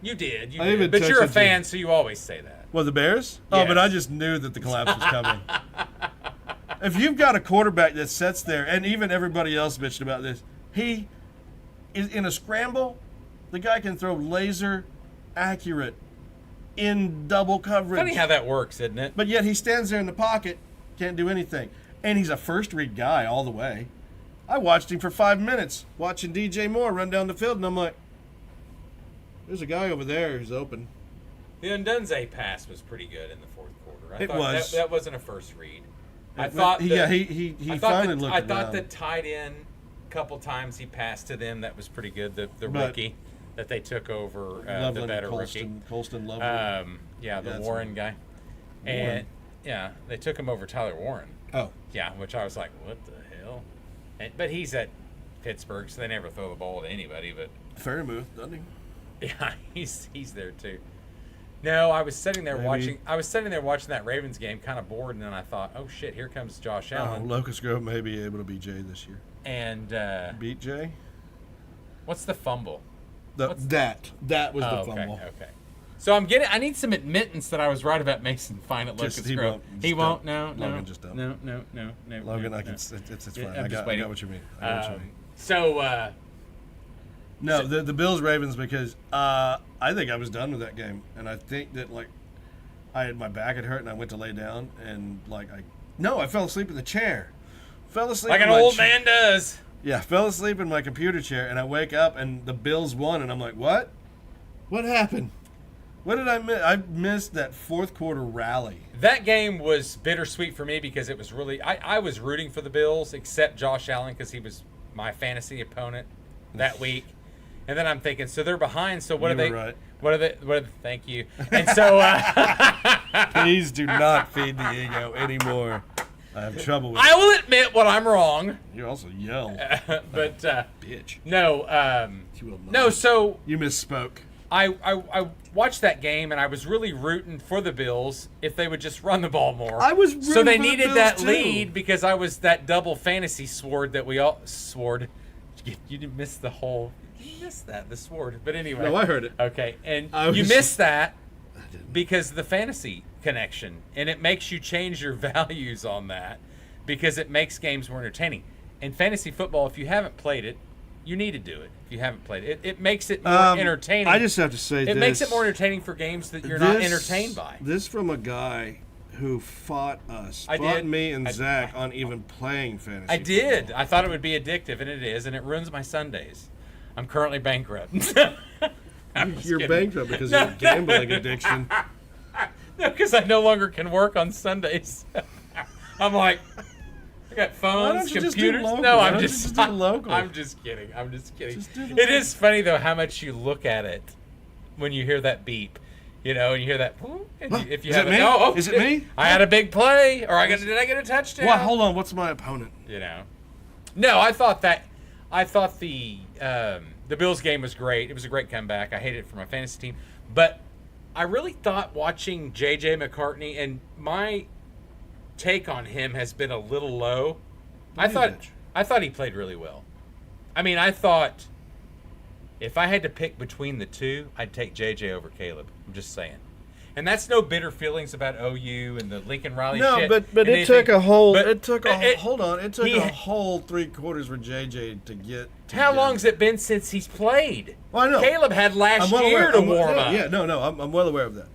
You did. But you're a fan, so you always say that. Well, the Bears? Yes. Oh, but I just knew that the collapse was coming. If you've got a quarterback that sits there, and even everybody else bitched about this, he is in a scramble. The guy can throw laser accurate in double coverage. Funny how that works, isn't it? But yet he stands there in the pocket, can't do anything. And he's a first-read guy all the way. I watched him for 5 minutes, watching DJ Moore run down the field, and I'm like, there's a guy over there who's open. The Ndunze pass was pretty good in the fourth quarter. It was. That wasn't a first read. He finally looked I thought the tight end, a couple times he passed to them, that was pretty good. The rookie that they took over, the better rookie. Colston Loveland. The Warren guy. And, they took him over Tyler Warren. Oh. Yeah, which I was like, what the hell? But he's at Pittsburgh, so they never throw the ball to anybody. But Fairmouth, doesn't he? Yeah, he's there too. No, I was sitting there watching that Ravens game, kind of bored, and then I thought, oh shit, here comes Josh Allen. Locust Grove may be able to beat Jay this year. And beat Jay? What's the fumble? That was the fumble. Okay. So I need some admittance that I was right about Mason Fine at Locust Grove. He won't. No. Logan just don't. No. Logan, no, I can. It's fine. I'm I got what you mean. The Bills Ravens, because I think I was done with that game, and I think that I had my back had hurt and I went to lay down and I fell asleep in the chair. Fell asleep like an old man does. Yeah, fell asleep in my computer chair, and I wake up and the Bills won, and I'm like, what? What happened? What did I miss? I missed that fourth quarter rally. That game was bittersweet for me because it was really I was rooting for the Bills except Josh Allen because he was my fantasy opponent that week. And then I'm thinking, so they're behind. So what You are they? were right. What are they? Thank you. And so, Please do not feed the ego anymore. I have trouble with I will admit when I'm wrong. You also yell. But Bitch. no, You will not. no. So You misspoke. I watched that game and I was really rooting for the Bills if they would just run the ball more. I was rooting so they for the needed Bills, that too. lead because I was that double fantasy sword that we all sword. You didn't miss the whole. You missed that the sword, but anyway. No, I heard it. Okay, and I you was- missed that I didn't. because of the fantasy connection, and it makes you change your values on that because it makes games more entertaining. In fantasy football, if you haven't played it, you need to do it. If you haven't played it, it makes it more entertaining. I just have to say it makes it more entertaining for games that you're not entertained by. This from a guy who fought us. I fought did. me and Zach on even playing fantasy I did. football. I thought it would be addictive, and it is, and it ruins my Sundays. I'm currently bankrupt. I'm just You're kidding. bankrupt because of your gambling addiction. No, because I no longer can work on Sundays. I'm like, I got phones, don't you just do computers. local? No, Why I'm don't you just, just do local? I'm just kidding. I'm just kidding. Just do It local. is funny though how much you look at it when you hear that beep, and you hear that. And Huh? if you Is it have me? oh, Is it me? I had a big play, or did I get a touchdown? Well, hold on. What's my opponent? No, I thought the Bills game was great. It was a great comeback. I hated it for my fantasy team, but I really thought watching J.J. McCartney, and my take on him has been a little low. I thought he played really well. I mean, I thought if I had to pick between the two, I'd take J.J. over Caleb. I'm just saying. And that's no bitter feelings about OU and the Lincoln Riley No, shit. but and it took a whole. but It took a hold on. It took he- a whole 3 quarters for JJ to get. How long's it been since he's played? Well, I know. Caleb had last year to warm up. Yeah, no, I'm well aware of that.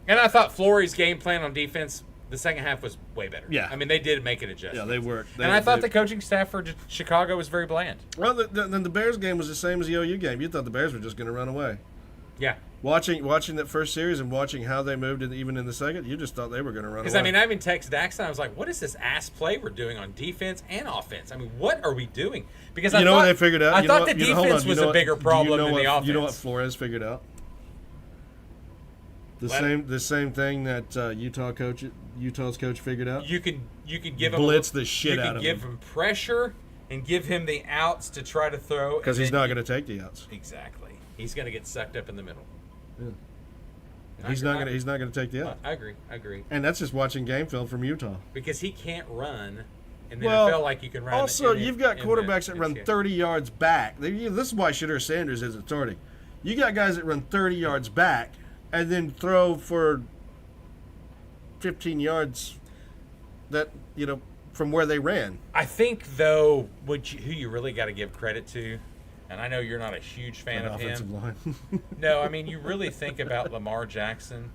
And I thought Flory's game plan on defense, the second half was way better. Yeah. I mean, they did make an adjustment. Yeah, they worked. And I thought the coaching staff for Chicago was very bland. Well, then the Bears game was the same as the OU game. You thought the Bears were just going to run away. Yeah. Watching that first series and watching how they moved, even in the second, you just thought they were going to run away. Because, I mean, I even texted Daxton. I was like, what is this ass play we're doing on defense and offense? I mean, what are we doing? Because I you know thought, what they figured out? I You know thought what- the you know- hold defense on, you was know a what- bigger do problem you know than the what- offense. You know what Flores figured out? The same thing that Utah's coach figured out. You can give him Blitz the shit out You of can give him. him pressure and give him the outs to try to throw. Because and he's then not going to take the outs. Exactly. He's going to get sucked up in the middle. Yeah. I He's agree. not going to take the outs. I agree. And that's just watching game film from Utah. Because he can't run, and then Well, it felt like you can run. Also, in the- you've got in the quarterbacks that run NCAA. 30 yards back. This is why Shadur Sanders isn't starting. You got guys that run 30 yards back and then throw for 15 yards from where they ran. I think, though, who you really got to give credit to, and I know you're not a huge fan That of offensive him. line. No, I mean, you really think about Lamar Jackson.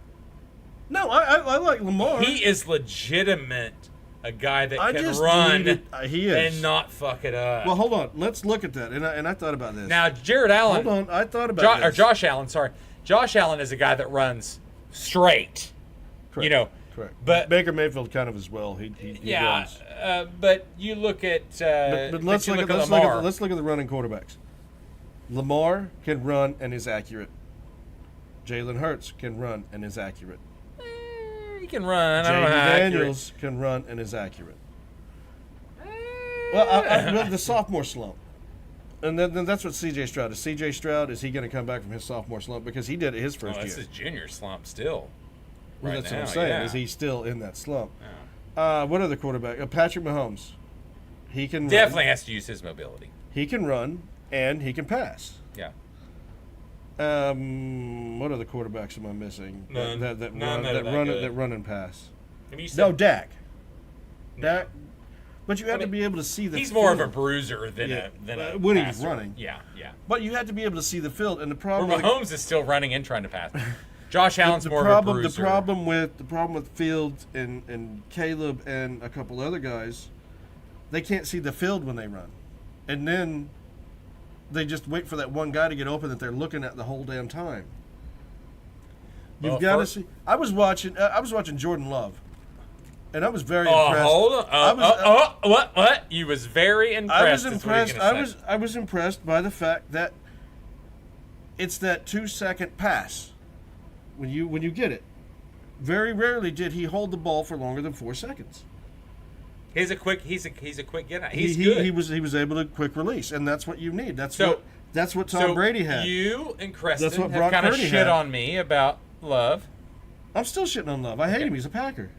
No, I like Lamar. He is legitimate a guy that I can just run deleted- he is. and not fuck it up. Well, hold on. Let's look at that. And I thought about this. Now, Jared Allen. Hold on. I thought about this. Josh Allen, sorry. Josh Allen is a guy that runs straight. Correct. You know, Correct. but- Baker Mayfield kind of as well. He yeah, runs. but you look at But let's you look at Lamar. let's look at the running quarterbacks. Lamar can run and is accurate. Jalen Hurts can run and is accurate. He can run. I don't know Jaden how accurate. Daniels can run and is accurate. Well, the sophomore slump. And then that's what C.J. Stroud is. C.J. Stroud, is he going to come back from his sophomore slump? Because he did it his first That's year. his junior slump still. Well, Right that's now, what I'm saying. yeah. Is he still in that slump? Yeah. What other quarterback? Patrick Mahomes. He can Definitely run. has to use his mobility. He can run and he can pass. Yeah. What other quarterbacks am I missing? None. That None run that are that good. that run and pass. I mean, you No, said- Dak. No. Dak. But you have I to mean, be able to see the He's field. more of a bruiser than Yeah. a When he's passer. running. Yeah, yeah. But you have to be able to see the field, and the Or problem. Mahomes is still running and trying to pass. Josh Allen's more problem, of a bruiser. the problem with Fields and Caleb and a couple other guys, they can't see the field when they run, and then they just wait for that one guy to get open that they're looking at the whole damn time. You've got to see. I was watching Jordan Love, and I was very impressed. Hold on. What? You was very impressed. I was impressed. I was impressed by the fact that it's that 2-second pass when you get it. Very rarely did he hold the ball for longer than 4 seconds. He's a quick get out. He's good. He was able to quick release, and that's what you need. That's what Tom Brady had. You and Creston That's what have Brock kind of Purdy shit had. on me about Love. I'm still shitting on Love. I hate him. He's a Packer.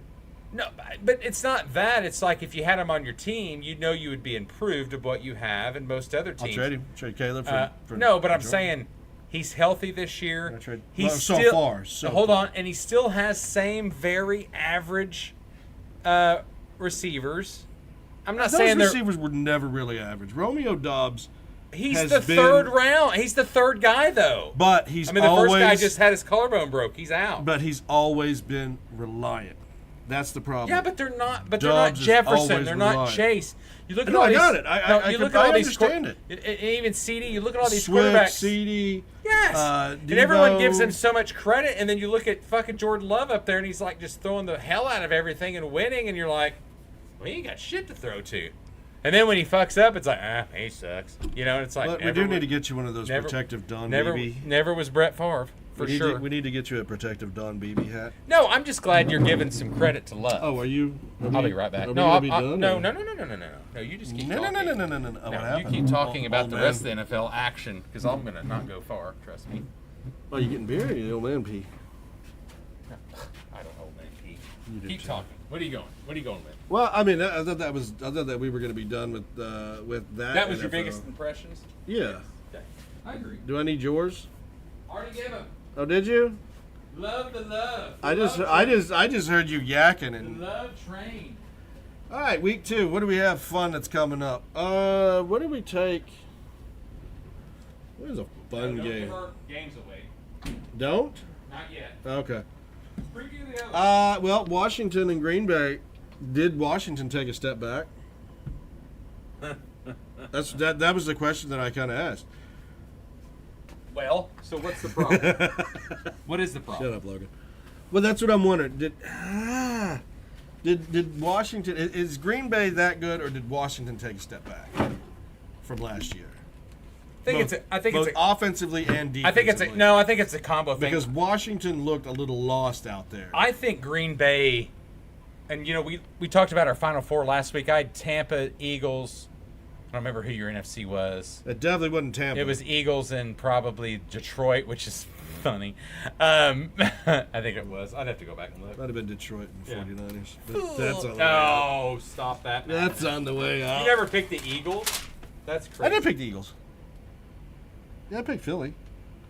No, but it's not that. It's like if you had him on your team, you know you would be improved of what you have in most other teams. I'll trade him. Trade Caleb for no, but I'm Jordan. saying he's healthy this year. He's Hold on, and he still has same very average receivers. I'm not saying those receivers were never really average. Romeo Doubs. He's the third round. He's the third guy, though. But the first guy just had his collarbone broke. He's out. But he's always been reliant. That's the problem. Yeah, but they're not. But they're not Jefferson. They're not Chase. You look at all I these. got it. I understand it. Even CD. You look at all these Swift, quarterbacks. CD. Yes. And everyone gives him so much credit, and then you look at fucking Jordan Love up there, and he's like just throwing the hell out of everything and winning, and you're like, well, he ain't got shit to throw to. And then when he fucks up, it's like, he sucks. You know, and it's like. But we do need to get you one of those protective Don Beebe. Never was Brett Favre, for sure. We need to get you a protective Don Beebe hat. No, I'm just glad you're giving some credit to Love. Oh, are you? I'll be right back. No, You just keep talking. No. You keep talking about the rest of the NFL action, because I'm going to not go far, trust me. Oh, you getting beer or you old man pee? I don't old man pee. Keep talking. What are you going with? Well, I mean, I thought that we were going to be done with that. That was your biggest impressions? Yeah. Okay. I agree. Do I need yours? Already gave him. Oh, did you? Love the love. I just heard you yakking and. The love train. All right, week 2. What do we have fun that's coming up? What do we take? Where's a fun Don't game? give our games away. Don't? Not yet. Okay. Preview the other. Well, Washington and Green Bay. Did Washington take a step back? That was the question that I kind of asked. Well, so what's the problem? What is the problem? Shut up, Logan. Well, that's what I'm wondering. Did Washington is Green Bay that good, or did Washington take a step back from last year? I think it's offensively and defensively. I think it's a combo thing. Because Washington looked a little lost out there. I think Green Bay, and we talked about our Final Four last week. I had Tampa, Eagles. I don't remember who your NFC was. It definitely wasn't Tampa. It was Eagles and probably Detroit, which is funny. I think it was. I'd have to go back and look. Might have been Detroit and 49ers. But Ooh, that's on the way out. Oh, stop that. That's on the way out. You never picked the Eagles? That's crazy. I did pick the Eagles. Yeah, I picked Philly.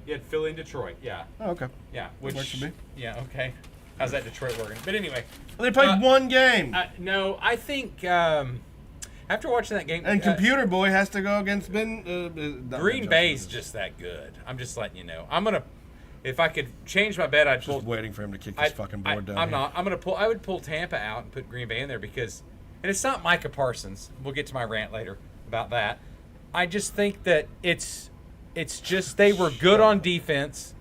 You had Philly and Detroit, yeah. Oh, okay. Yeah. Which works for me. Yeah, okay. How's that Detroit working? But anyway. They played one game. No, I think after watching that game. And Computer Boy has to go against Green Bay's just that good. I'm just letting you know. I'm going to. If I could change my bet, I'd pull. Just waiting for him to kick his fucking board down. I'm not. I'm gonna pull. I would pull Tampa out and put Green Bay in there because, and it's not Micah Parsons. We'll get to my rant later about that. I just think that it's just they were good on defense.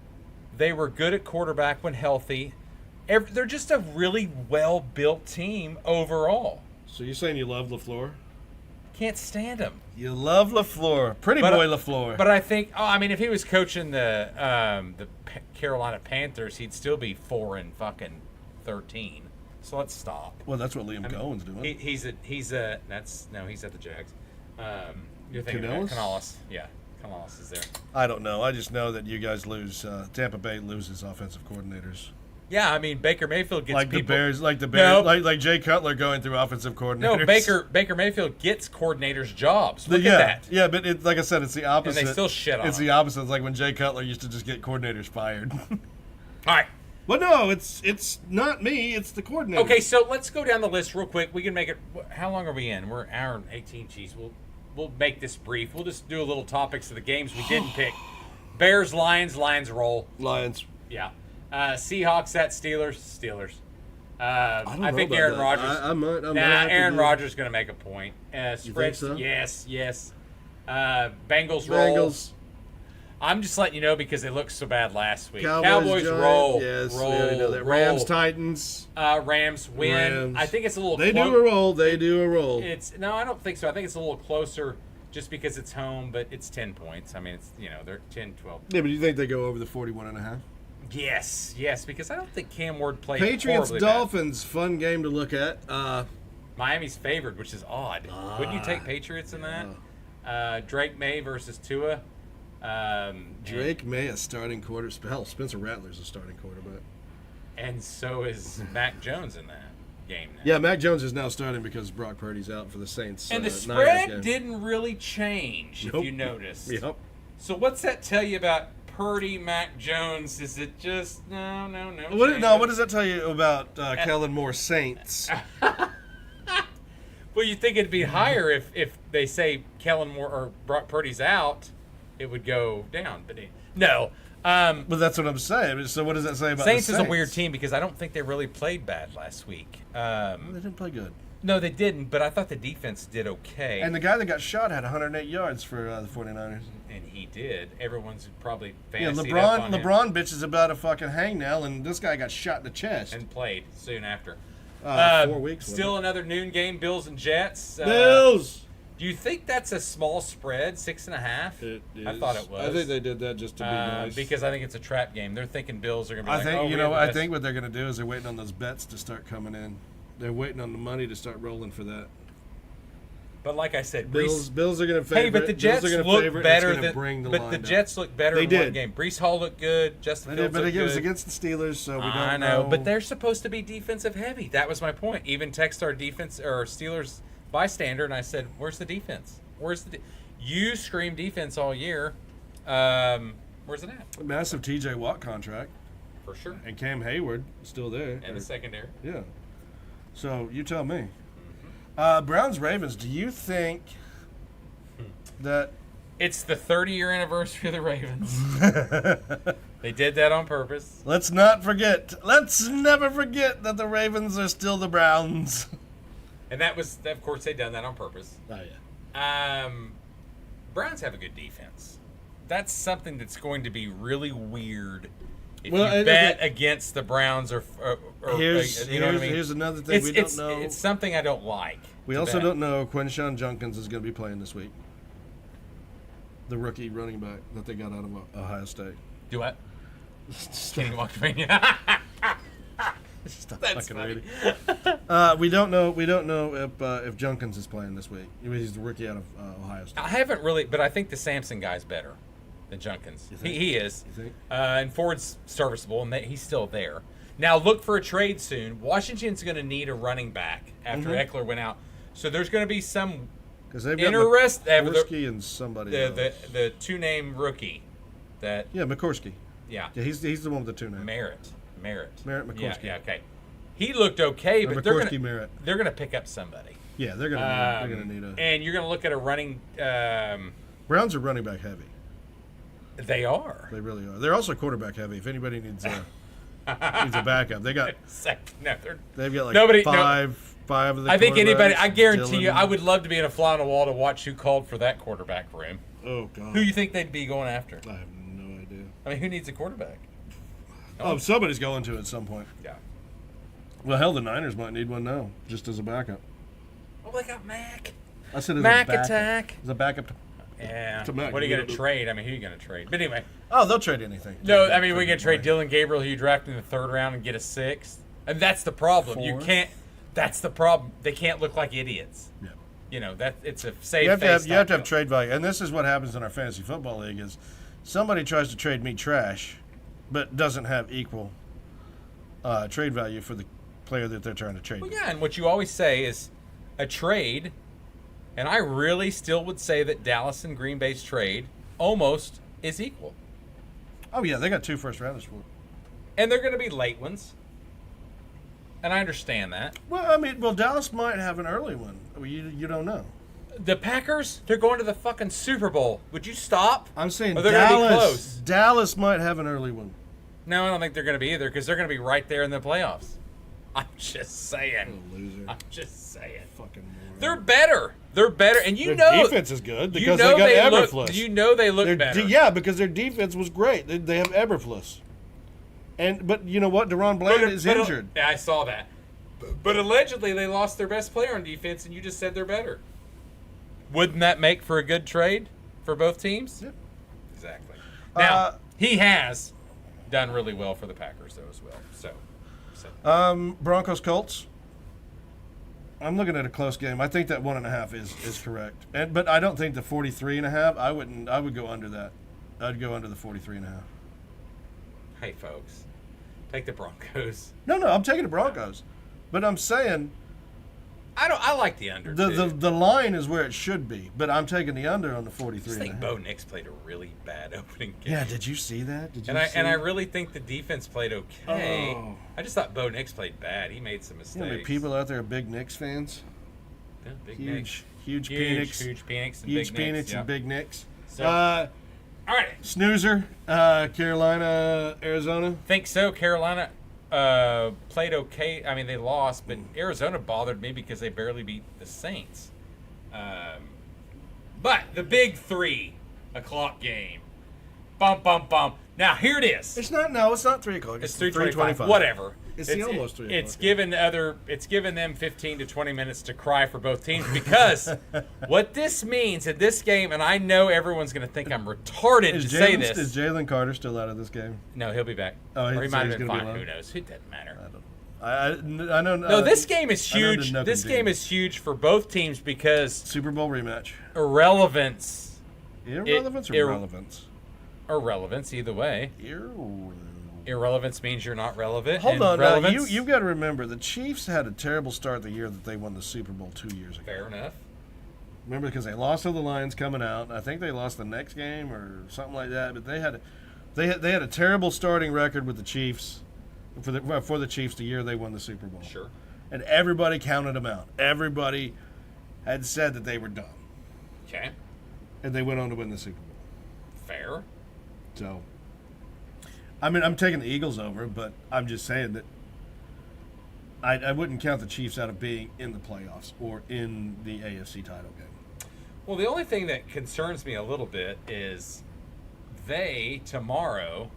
They were good at quarterback when healthy. They're just a really well built team overall. So you're saying you love LaFleur? Can't stand him. You love LaFleur, pretty boy LaFleur. But I think, if he was coaching the Carolina Panthers, he'd still be 4-13. So let's stop. Well, that's what Liam Cohen's doing. He's at the Jags. You're thinking Canales? about Canales. Yeah, Canales is there. I don't know. I just know that you guys lose. Tampa Bay loses offensive coordinators. Yeah, Baker Mayfield gets like people. The Bears, like Jay Cutler going through offensive coordinators. No, Baker Mayfield gets coordinators' jobs. Look at that. Yeah, but like I said, it's the opposite. And they still shit on It's him. the opposite. It's like when Jay Cutler used to just get coordinators fired. All right. Well, no, it's not me. It's the coordinator. Okay, so let's go down the list real quick. We can make it. How long are we in? We're an hour and 18. Jeez, we'll make this brief. We'll just do a little topics of the games we didn't pick. Bears, Lions roll. Lions. Yeah. Seahawks at Steelers. I think know Aaron about Rodgers. that. I might Aaron Rodgers is going to make a point. You think so? Yes. Bengals roll. I'm just letting you know because they looked so bad last week. Cowboys roll. Yes, roll. we already know that. Roll. Rams, Titans. Rams win. Rams. I think it's a little. They do a roll. They do a roll. No, I don't think so. I think it's a little closer just because it's home, but it's 10 points. I mean, it's they're 10, 12. Yeah, but you think they go over the 41.5? Yes, because I don't think Cam Ward played Patriots, horribly Dolphins, fun game to look at. Miami's favored, which is odd. Wouldn't you take Patriots in that? Drake May versus Tua. Drake May, a starting quarter. Hell, Spencer Rattler's a starting quarterback. And so is Mac Jones in that game now. Yeah, Mac Jones is now starting because Brock Purdy's out for the Saints. And the Niners spread game. didn't really change, Nope. if you noticed. Yep. So what's that tell you about Purdy, Mac Jones? Is it just no? What does that tell you about Kellen Moore Saints? Well, you'd think it'd be higher if they say Kellen Moore or Brock Purdy's out, it would go down. But no. But that's what I'm saying. So what does that say about Saints the Saints? is a weird team because I don't think they really played bad last week. Well, they didn't play good. No, they didn't, but I thought the defense did okay. And the guy that got shot had 108 yards for the 49ers. And he did. Everyone's probably Yeah, fantasied up on him. LeBron bitches about a fucking hangnail, and this guy got shot in the chest. And played soon after. 4 weeks. Still another noon game, Bills and Jets. Bills! Do you think that's a small spread, 6.5? It is. I thought it was. I think they did that just to be nice. Because I think it's a trap game. They're thinking Bills are going to be I think we have the I best- think what they're going to do is they're waiting on those bets to start coming in. They're waiting on the money to start rolling for that. But like I said, Bills are going to favor. Hey, but the Jets look better than. But the Jets look better They in did. one game. Brees Hall looked good. Justin They did, Fields but looked it was good. against the Steelers, so we don't know. I know, but they're supposed to be defensive heavy. That was my point. Even text our defense or Steelers bystander, and I said, "Where's the defense? Where's the? You scream defense all year. Where's it at? Massive T.J. Watt contract, For sure. and Cam Hayward still there. And the secondary. Yeah. So you tell me. Browns Ravens. Do you think that It's the 30-year anniversary of the Ravens. They did that on purpose. Let's never forget that the Ravens are still the Browns. And that was, of course, they done that on purpose. Oh yeah. Browns have a good defense. That's something that's going to be really weird if Well, you bet against the Browns or Here's you know what I mean? here's another thing we don't know. It's something I don't like. We to also bet. don't know if Quinshon Junkins is going to be playing this week. The rookie running back that they got out of Ohio State. Do what? Kenny Walker. Stop That's fucking funny. reading. We don't know if Junkins is playing this week. He's the rookie out of Ohio State. I haven't really, but I think the Samson guy's better than Junkins. You think? He is. You think? And Ford's serviceable, and he's still there. Now look for a trade soon. Washington's going to need a running back after Eckler went out, so there's going to be some Because they've got McCorsky and somebody else. the two-name rookie that McCorsky. yeah He's the one with the two names. Merritt McCorsky. yeah okay. He looked okay, but they're McCorsky gonna Merritt. they're gonna pick up somebody. Yeah, they're gonna need a. And you're gonna look at a running. Browns are running back heavy. They are. They really are. They're also quarterback heavy. If anybody needs a backup, they've got like Nobody- five of the. I think anybody. I quarterbacks. guarantee Dylan. you, I would love to be in a fly on the wall to watch who called for that quarterback room. Oh God. Who you think they'd be going after? I have no idea. I mean, who needs a quarterback? Oh, somebody's going to at some point. Yeah. Well, hell, the Niners might need one now, just as a backup. Oh, they got Mac. I said as Mac a backup. attack. As a backup. Yeah. To Mac. What are you going to trade? I mean, who are you going to trade? But anyway. Oh, they'll trade anything. No, I mean, we're going to trade Dylan Gabriel, who you drafted in the third round, and get a 6th. And that's the problem. You Fourth? can't. That's the problem. They can't look like idiots. Yeah. You know, that it's a safe You have face. to have trade value, and this is what happens in our fantasy football league: is somebody tries to trade me trash, but doesn't have equal trade value for the player that they're trying to trade. Well, me. yeah, and what you always say is a trade, and I really still would say that Dallas and Green Bay's trade almost is equal. Oh yeah, they got 2 first rounders for it. And they're going to be late ones. And I understand that. Well, I mean, Dallas might have an early one. You don't know. The Packers, they're going to the fucking Super Bowl. Would you stop? I'm saying Or they're gonna be Dallas. close. Dallas might have an early one. No, I don't think they're going to be either because they're going to be right there in the playoffs. I'm just saying. Loser. I'm just saying. Fucking moron. They're better. They're better, and Their defense is good because they got Eberflus. They look better. Yeah, because their defense was great. They have Eberflus. But you know what? Deron Bland is injured. Yeah, I saw that. But allegedly, they lost their best player on defense, and you just said they're better. Wouldn't that make for a good trade for both teams? Yeah. Exactly. Now, he has done really well for the Packers, though, as well. So. Broncos Colts. I'm looking at a close game. I think that 1.5 is correct. But I don't think the 43.5. I would go under that. I'd go under the 43.5. Hey, folks. Take the Broncos. No, I'm taking the Broncos. But I'm saying I like the under. The line is where it should be, but I'm taking the under on the 43. I think Bo Nix played a really bad opening game. Yeah, did you see that? And I really think the defense played okay. Oh. I just thought Bo Nix played bad. He made some mistakes. You know how many people out there are big Knicks fans? Yeah, big huge, Knicks. huge Phoenix, huge Phoenix, and huge big Phoenix Knicks, and big Knicks. So, all right, snoozer, Carolina, Arizona. Think so. Carolina played okay. I mean, they lost, but Arizona bothered me because they barely beat the Saints. But the big 3:00 game. Bum, bum, bum. Now, here it is. It's not 3 o'clock. It's 3:25. Whatever. It's almost 3 o'clock. It's given them 15 to 20 minutes to cry for both teams because what this means in this game, and I know everyone's going to think I'm retarded to say this. Is Jalen Carter still out of this game? No, he'll be back. Oh, or he might have been be fine. alone? Who knows? It doesn't matter. I know. No, this game is huge. This game is huge for both teams because Super Bowl rematch. Irrelevance. Irrelevance or relevance? Irrelevance, either way. Irrelevance means you're not relevant. Hold on, you've got to remember the Chiefs had a terrible start the year that they won the Super Bowl 2 years ago. Fair enough. Remember, because they lost to the Lions coming out. I think they lost the next game or something like that. But they had a terrible starting record with the Chiefs for the Chiefs the year they won the Super Bowl. Sure. And everybody counted them out. Everybody had said that they were done. Okay. And they went on to win the Super Bowl. Fair. So, I mean, I'm taking the Eagles over, but I'm just saying that I wouldn't count the Chiefs out of being in the playoffs or in the AFC title game. Well, the only thing that concerns me a little bit is they, tomorrow,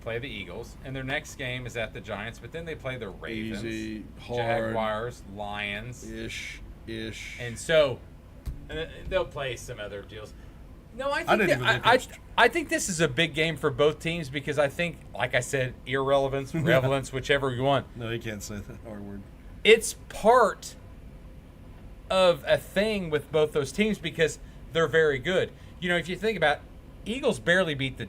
play the Eagles, and their next game is at the Giants, but then they play the Ravens, easy, hard, Jaguars, Lions. Ish. And so they'll play some other deals. No, I think this is a big game for both teams because I think, like I said, irrelevance, relevance, whichever you want. No, you can't say that R word. It's part of a thing with both those teams because they're very good. You know, if you think about it, Eagles barely beat the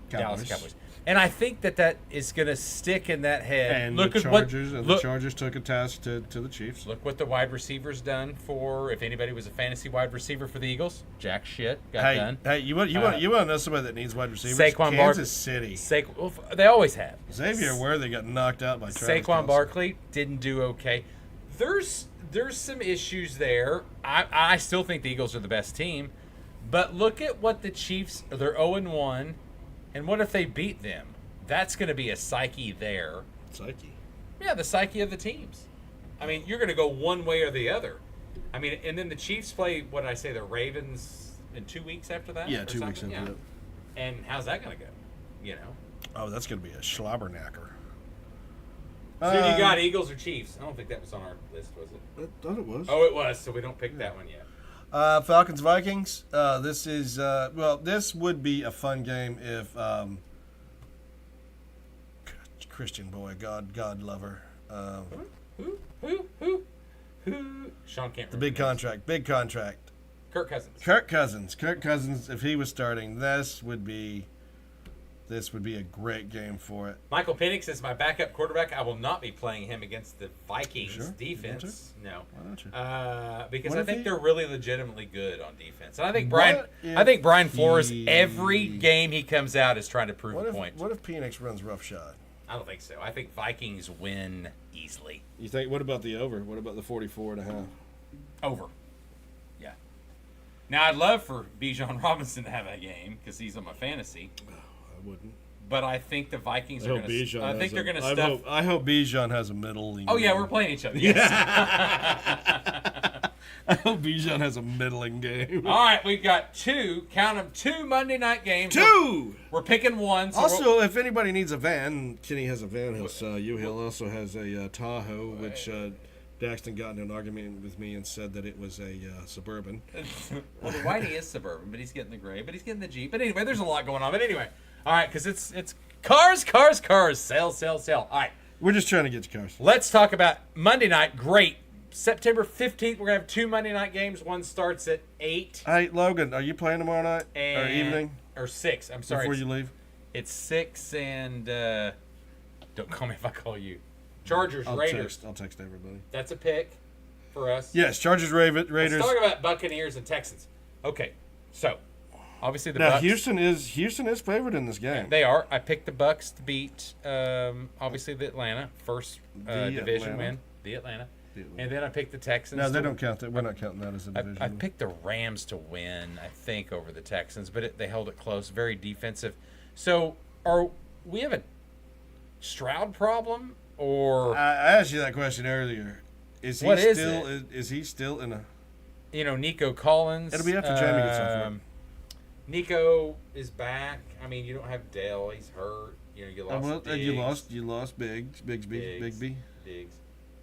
Dallas Cowboys. And I think that is going to stick in that head. And the Chargers took a task to the Chiefs. Look what the wide receivers done for. If anybody was a fantasy wide receiver for the Eagles, jack shit got done. Hey, you want to know somebody that needs wide receivers? Kansas City. They always have. Xavier Worthy got knocked out by Travis Saquon Barkley didn't do okay. There's some issues there. I still think the Eagles are the best team, but look at what the Chiefs. They're 0-1. And what if they beat them? That's going to be a psyche there. Psyche? Yeah, the psyche of the teams. I mean, you're going to go one way or the other. I mean, and then the Chiefs play, what did I say, the Ravens in 2 weeks after that? Yeah, 2 weeks after that. And how's that going to go? You know? Oh, that's going to be a slobberknacker. So you got Eagles or Chiefs? I don't think that was on our list, was it? I thought it was. Oh, it was, so we don't pick that one yet. Falcons Vikings. This would be a fun game if Christian boy, God lover. Who? Sean can't. The big contract. Kirk Cousins. Kirk Cousins. If he was starting, this would be a great game for it. Michael Penix is my backup quarterback. I will not be playing him against the Vikings defense. No. Why don't you? Because I think they're really legitimately good on defense. And I think Brian Flores, every game he comes out, is trying to prove a point. What if Penix runs roughshod? I don't think so. I think Vikings win easily. You think? What about the over? What about the 44.5? Over. Yeah. Now, I'd love for Bijan Robinson to have a game because he's on my fantasy. I wouldn't. But I think the Vikings are going to. I think they're going to stuff. I hope Bijan has a middle. Oh yeah, we're playing each other. Yes. I hope Bijan has a middling game. All right, we've got two Monday night games. Two! We're picking one. So Also, if anybody needs a van, Kenny has a van he'll sell you. He also has a Tahoe, which Daxton got in an argument with me and said that it was a Suburban. Well, the Whitey is Suburban, but he's getting the gray, but he's getting the Jeep. But anyway, there's a lot going on. But anyway, all right, because it's cars, sell. All right. We're just trying to get to cars. Let's talk about Monday night. Great. September 15th, we're going to have two Monday night games. One starts at 8. Hey, Logan, are you playing tomorrow night? Or evening? Or 6. I'm sorry. Before you leave? It's 6 and don't call me if I call you. Chargers, Raiders. I'll text everybody. That's a pick for us. Yes, Chargers, Raiders. Let's talk about Buccaneers and Texans. Okay, so obviously the now Bucs. Houston is favored in this game. They are. I picked the Bucs to beat obviously the Atlanta first division win. The Atlanta. And then I picked the Texans. No, they don't count that. We're not counting that as a division. I picked the Rams to win, I think, over the Texans, but they held it close, very defensive. So, we have a Stroud problem, or I asked you that question earlier. Is he still in a? Nico Collins. It'll be after Jamie gets off. Nico is back. I mean, you don't have Dale; he's hurt. You lost. You lost Bigsby. Diggs.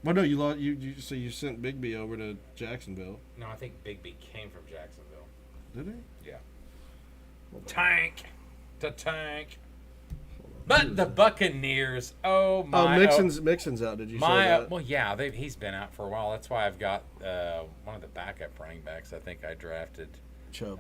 Well, no, you lost. So you sent Bigby over to Jacksonville. No, I think Bigby came from Jacksonville. Did he? Yeah. Tank. But the Buccaneers. Oh my! Mixon's out. Did you say that? Well, yeah, he's been out for a while. That's why I've got one of the backup running backs. I think I drafted. Chubb.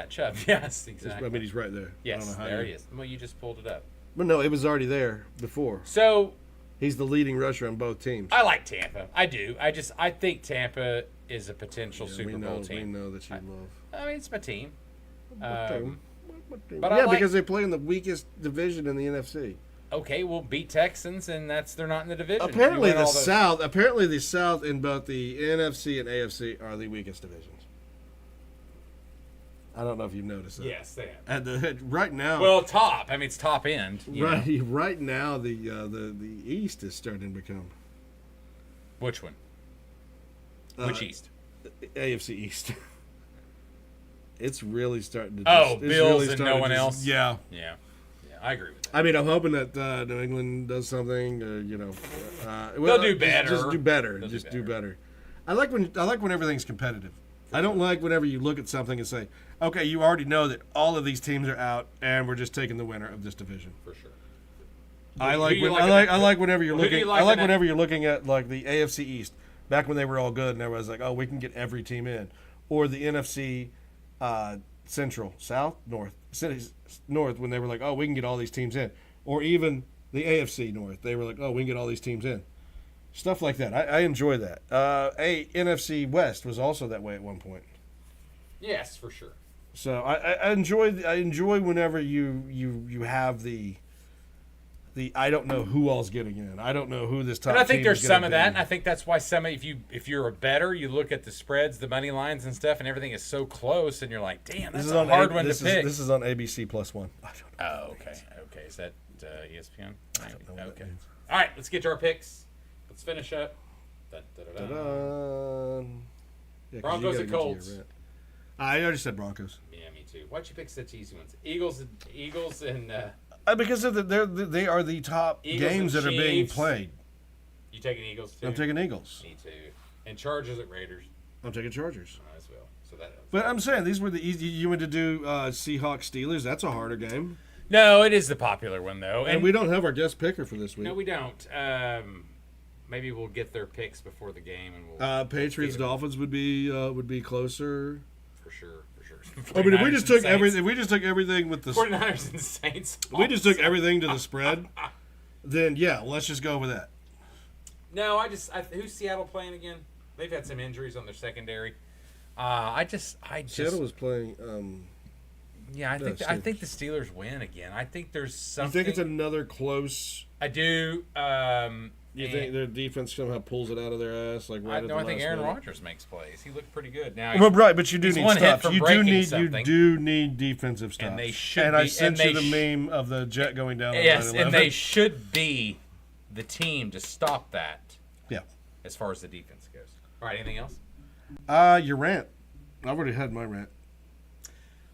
Chubb. Yes, exactly. I mean, he's right there. Yes, there he is. Well, you just pulled it up. Well, no, it was already there before. So. He's the leading rusher on both teams. I like Tampa. I do. I think Tampa is a potential Super Bowl team. We know that you love. I mean, it's my team. But because they play in the weakest division in the NFC. Okay, we'll beat Texans, and they're not in the division. Apparently the South in both the NFC and AFC are the weakest divisions. I don't know if you've noticed that. Yes, they have. Right now. Well, top. I mean, it's top end. Right now, the East is starting to become. Which one? Which East? AFC East. It's really starting to. Bills really and no one else. Yeah, I agree with that. I mean, I'm hoping that New England does something. They'll do better. Just do better. Do better. I like when everything's competitive. I don't like whenever you look at something and say, okay, you already know that all of these teams are out, and we're just taking the winner of this division. For sure. I like whenever you're looking. Whenever you're looking at like the AFC East, back when they were all good, and everybody's like, oh, we can get every team in, or the NFC Central, South, North, North, when they were like, oh, we can get all these teams in, or even the AFC North, they were like, oh, we can get all these teams in. Stuff like that. I enjoy that. NFC West was also that way at one point. Yes, for sure. So I enjoy whenever you have the I don't know who all's getting in. I don't know who this top. And I think team there's is some of be. that, and I think that's why if you're a bettor, you look at the spreads, the money lines, and stuff, and everything is so close, and you're like, damn, that's a hard one to pick. This is on ABC +1. I don't know. Oh, okay. Is that ESPN? I don't know. Okay. All right, let's get to our picks. Let's finish up. Yeah, Broncos and Colts. I already said Broncos. Yeah, me too. Why'd you pick such easy ones? Eagles and because they are the top games that are being played. You taking Eagles too? I'm taking Eagles. Me too. And Chargers at Raiders. I'm taking Chargers. As well. So that. But I'm saying these were the easy. You went to do Seahawks Steelers. That's a harder game. No, it is the popular one though, and we don't have our guest picker for this week. No, we don't. Maybe we'll get their picks before the game, and we'll. Patriots Dolphins would be closer. For sure. I mean, if we just took everything with the 49ers and Saints. We just took everything to the spread, then yeah, let's just go with that. No, who's Seattle playing again? They've had some injuries on their secondary. Seattle was playing. Yeah, I think the Steelers win again. I think there's something. You think it's another close? I do. You think their defense somehow pulls it out of their ass like right at the last I think Aaron minute? Rodgers makes plays. He looked pretty good. Now, well, right, but you do need one hit stops. from You breaking do need defensive stops. And they should. And I sent you the meme of the jet going down. Yes, on 9/11. and they should be the team to stop that. Yeah. As far as the defense goes. All right. Anything else? Your rant. I've already had my rant.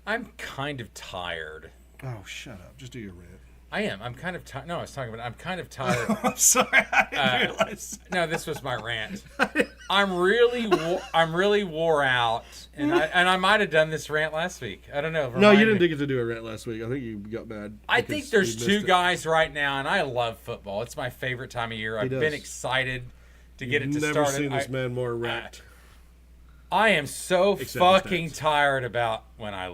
I'm kind of tired. Oh, shut up. Just do your rant. I am. I'm kind of tired. No, I was talking about I'm kind of tired. I'm sorry. I didn't realize. No, this was my rant. I'm really wore out, and I might have done this rant last week. I don't know. No, you didn't get to do a rant last week. I think you got mad. I think there's two guys right now, and I love football. It's my favorite time of year. I've been excited to get it to start. Never seen this man more rant. I am so fucking tired about when I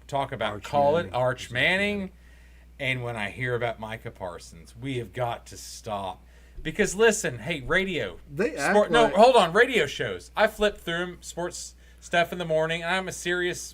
talk about Arch Manning. And when I hear about Micah Parsons, we have got to stop. Because listen, hey, radio. Hold on, radio shows. I flip through them, sports stuff in the morning, and I'm a serious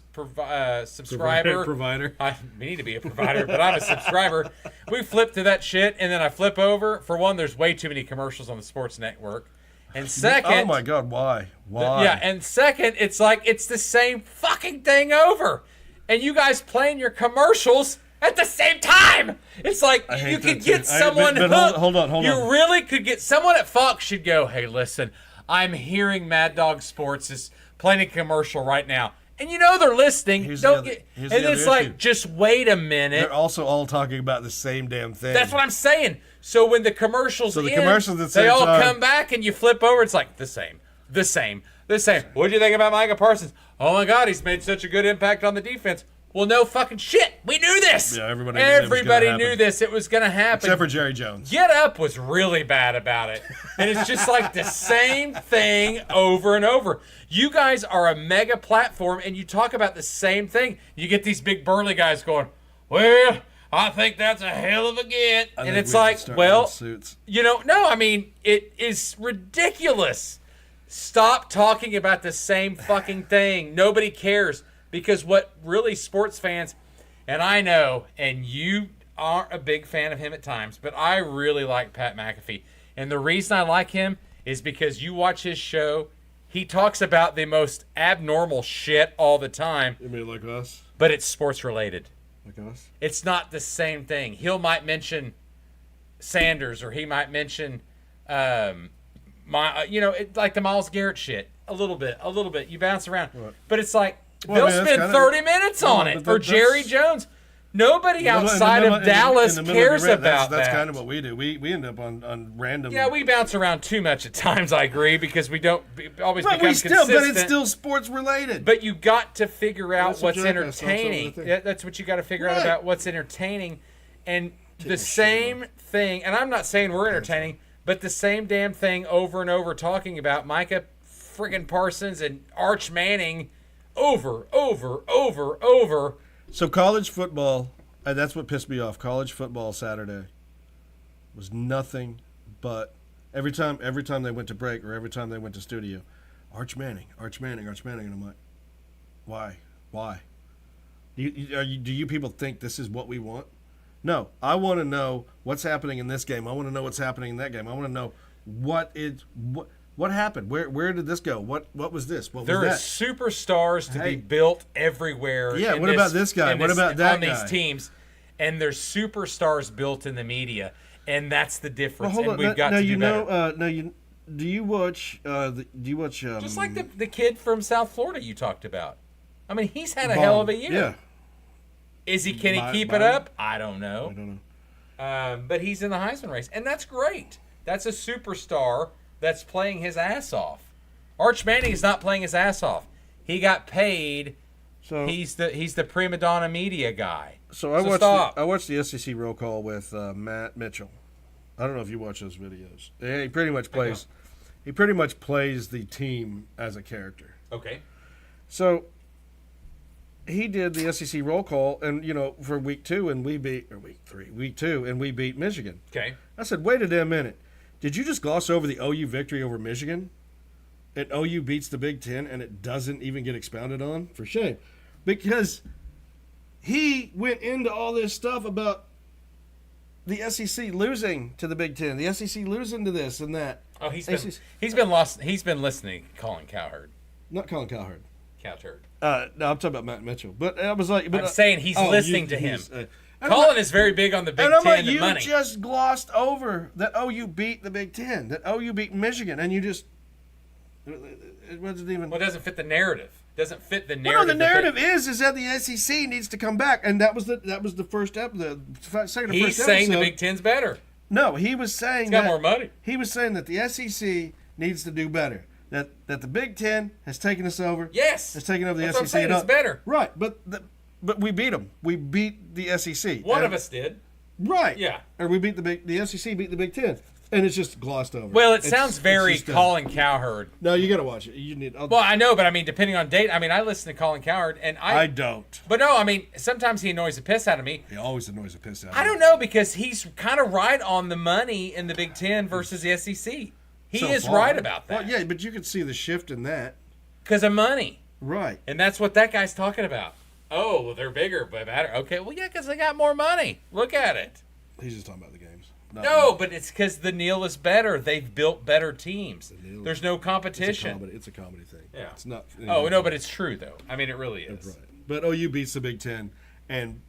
subscriber. Provider. We need to be a provider, but I'm a subscriber. We flip through that shit, and then I flip over. For one, there's way too many commercials on the sports network. And second... Oh, my God, why? Why? Yeah, and second, it's like it's the same fucking thing over. And you guys playing your commercials... at the same time, it's like you could get someone hooked. Hold on. You really could get someone at Fox should go, hey, listen, I'm hearing Mad Dog Sports is playing a commercial right now. And you know they're listening. And it's like, just wait a minute. They're also all talking about the same damn thing. That's what I'm saying. So when the commercials end, at they all come back and you flip over. It's like the same. What do you think about Micah Parsons? Oh, my God, he's made such a good impact on the defense. Well, no fucking shit. We knew this. Yeah, everybody knew this. It was going to happen. Except for Jerry Jones. Get Up was really bad about it. And it's just like the same thing over and over. You guys are a mega platform, and you talk about the same thing. You get these big burly guys going, well, I think that's a hell of a get. And it's like, well, no, I mean, it is ridiculous. Stop talking about the same fucking thing. Nobody cares. Because what really sports fans, and I know, and you aren't a big fan of him at times, but I really like Pat McAfee. And the reason I like him is because you watch his show, he talks about the most abnormal shit all the time. You mean like us? But it's sports related. Like us? It's not the same thing. Might mention Sanders, or he might mention, like the Myles Garrett shit. A little bit. You bounce around. What? But it's like, they'll spend 30 minutes on it. Or Jerry Jones. Nobody outside of Dallas cares about that. That's kind of what we do. We end up on random. Yeah, we bounce around too much at times, I agree, because we don't always become consistent. But it's still sports related. But you got to figure out what's entertaining. That's what you got to figure out about what's entertaining. And the same thing, and I'm not saying we're entertaining, but the same damn thing over and over, talking about Micah friggin' Parsons and Arch Manning over. So college football, and that's what pissed me off. College football Saturday was nothing but every time they went to break or every time they went to studio, Arch Manning, and I'm like, why? Do you people think this is what we want? No, I want to know what's happening in this game. I want to know what's happening in that game. I want to know what happened? Where did this go? What was this? What was that? There are superstars to be built everywhere. Yeah, what about this guy? What about that guy? On these teams, and there's superstars built in the media, and that's the difference. Well, and we've got to do better. Do you watch? Just like the kid from South Florida you talked about. I mean, he's had a hell of a year. Yeah. Can he keep it up? I don't know. But he's in the Heisman race, and that's great. That's a superstar that's playing his ass off. Arch Manning is not playing his ass off. He got paid. So he's the prima donna media guy. So I watched the SEC roll call with Matt Mitchell. I don't know if you watch those videos. He pretty much plays the team as a character. Okay. So he did the SEC roll call, and for week 2, and week 2, and we beat Michigan. Okay. I said, wait a damn minute. Did you just gloss over the OU victory over Michigan? And OU beats the Big Ten and it doesn't even get expounded on? For shame. Because he went into all this stuff about the SEC losing to the Big Ten, the SEC losing to this and that. Oh, he's been listening, Colin Cowherd. Not Colin Cowherd. Cowherd. No, I'm talking about Matt Mitchell. But I was like, I'm saying he's listening to him. Colin is very big on the Big Ten and money. You just glossed over that OU beat the Big Ten, that OU beat Michigan, and you just It wasn't even. Well, it doesn't fit the narrative. It doesn't fit the Well, narrative. no, the narrative is that the SEC needs to come back, and that was the first the second or He's first saying episode. the Big Ten's better. No, he was saying It's got that more money. he was saying that the SEC needs to do better. That the Big Ten has taken us over. Yes. Has taken over the That's what I'm SEC. saying, and it's better. Right, but we beat them. We beat the SEC. One of us did. Right. Yeah. Or we beat the SEC beat the Big Ten, and it's just glossed over. Well, it It's- sounds very it's just, Colin Cowherd. No, you got to watch it. You need. Well, I know, but I mean, depending on date, I mean, I listen to Colin Cowherd, and I don't. But no, I mean, sometimes he annoys the piss out of me. He always annoys the piss out of I me. don't know, because he's kind of right on the money in the Big Ten versus the SEC. He So is far. right about that. Well, yeah, but you could see the shift in that. Because of money. Right. And that's what that guy's talking about. Oh, well, they're bigger, but better. Okay, well, yeah, because they got more money. Look at it. He's just talking about the games. No, but it's because the Neil is better. They've built better teams. There's no competition. It's a comedy thing. Yeah. It's not. Oh, no, but it's true, though. I mean, it really is. Right. But OU beats the Big Ten, and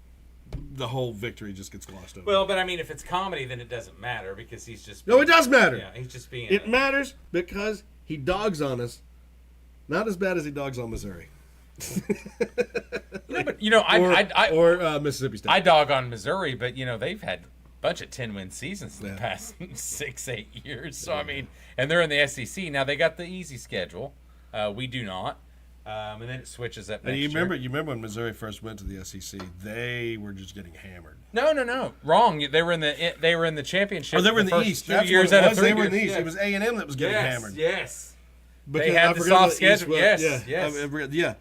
the whole victory just gets glossed over. Well, but I mean, if it's comedy, then it doesn't matter because he's just. No, it does matter. Yeah, he's just being. It matters because he dogs on us. Not as bad as he dogs on Missouri. But, or Mississippi State. I dog on Missouri, but they've had a bunch of 10-win seasons in the past 6-8 years. So I mean, and they're in the SEC now. They got the easy schedule. We do not. And then it switches up. And next you year. remember when Missouri first went to the SEC? They were just getting hammered. No, wrong. They were in the championship. Oh, they were in the first East. 2 That's years what it out was. of 3 They were in the years. East. Yeah. It was A&M that was getting hammered. Yes. Because They had I the forgot soft the East schedule. was- Yes, yeah, yes. yeah.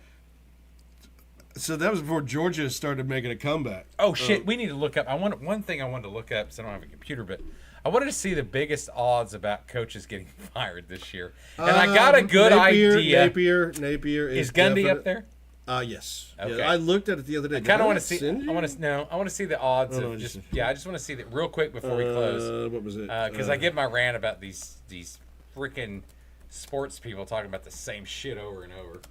So that was before Georgia started making a comeback. Oh shit! We need to look up. One thing I wanted to look up, because I don't have a computer, but I wanted to see the biggest odds about coaches getting fired this year, and I got a good idea. Napier Is Gundy up there? Yes. Okay. Yeah, I looked at it the other day. I kind of want to see. I want to see the odds no, of just- I just want to see that real quick before we close. What was it? Because I give my rant about these freaking sports people talking about the same shit over and over.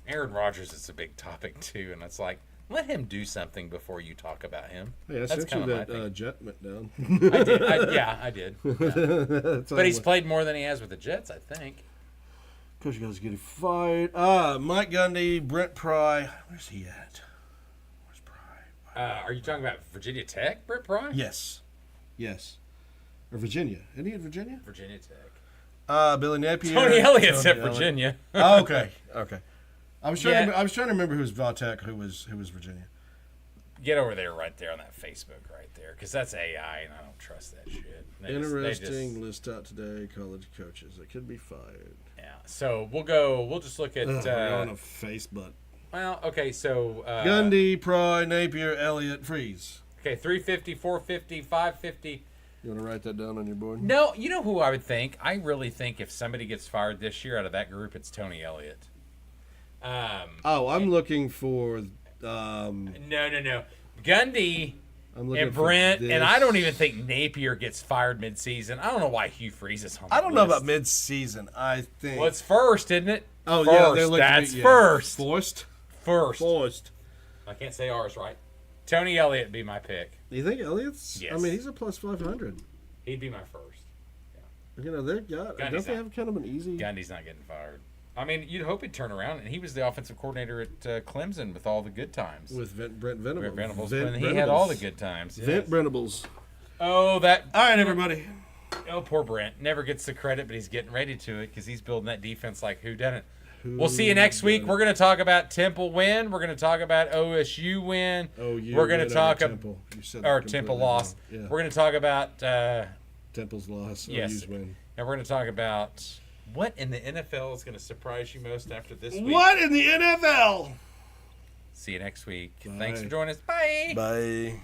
Aaron Rodgers is a big topic too, and it's like, let him do something before you talk about him. Hey, I That's sent you kind of my that thing. jet went down. I did. I did. Yeah. That's But he's played more than he has with the Jets, I think. Coach guys getting fired. Mike Gundy, Brent Pry. Where's he at? Where's Pry? Are you talking about Virginia Tech, Britt Pry? Yes. Or Virginia. Isn't he at Virginia? Virginia Tech. Billy Napier. Tony Elliott's Tony at Virginia. Oh, okay. I was trying. Yeah. I was trying to remember who was Valtech, who was Virginia. Get over there right there on that Facebook right there, because that's AI, and I don't trust that shit. Interesting list out today. College coaches that could be fired. Yeah. So we'll just look at. We're on a Facebook. Well, okay. So Gundy, Pry, Napier, Elliott, Freeze. Okay, 350, 450, 550. You want to write that down on your board? No, you know who I would think? I really think if somebody gets fired this year out of that group, it's Tony Elliott. I'm looking for. No. Gundy I'm looking and Brent, for this. and I don't even think Napier gets fired midseason. I don't know why Hugh Freeze is on the I don't know list. about mid-season. I think. Well, it's first, isn't it? Oh first. yeah, they're looking That's at, yeah. first. Forced. I can't say ours right. Tony Elliott would be my pick. You think Elliott's? Yes. I mean, he's a plus 500. He'd be my first. They've got. Don't they have kind of an easy? Gundy's not getting fired. I mean, you'd hope he'd turn around, and he was the offensive coordinator at Clemson with all the good times. With Brent Venables. Brent Venables, when he had all the good times. Vent Yes. Venables. Oh, that. All right, everybody. Oh, poor Brent. Never gets the credit, but he's getting ready to it because he's building that defense like whoddunit. We'll see you next week. We're going to talk about Temple win. We're going to talk about OSU win. We're going to talk Temple. or Temple loss. Yeah. We're going to talk about Temple's loss. yes. OU's win. And we're going to talk about what in the NFL is going to surprise you most after this week. What in the NFL? See you next week. Bye. Thanks for joining us. Bye. Bye.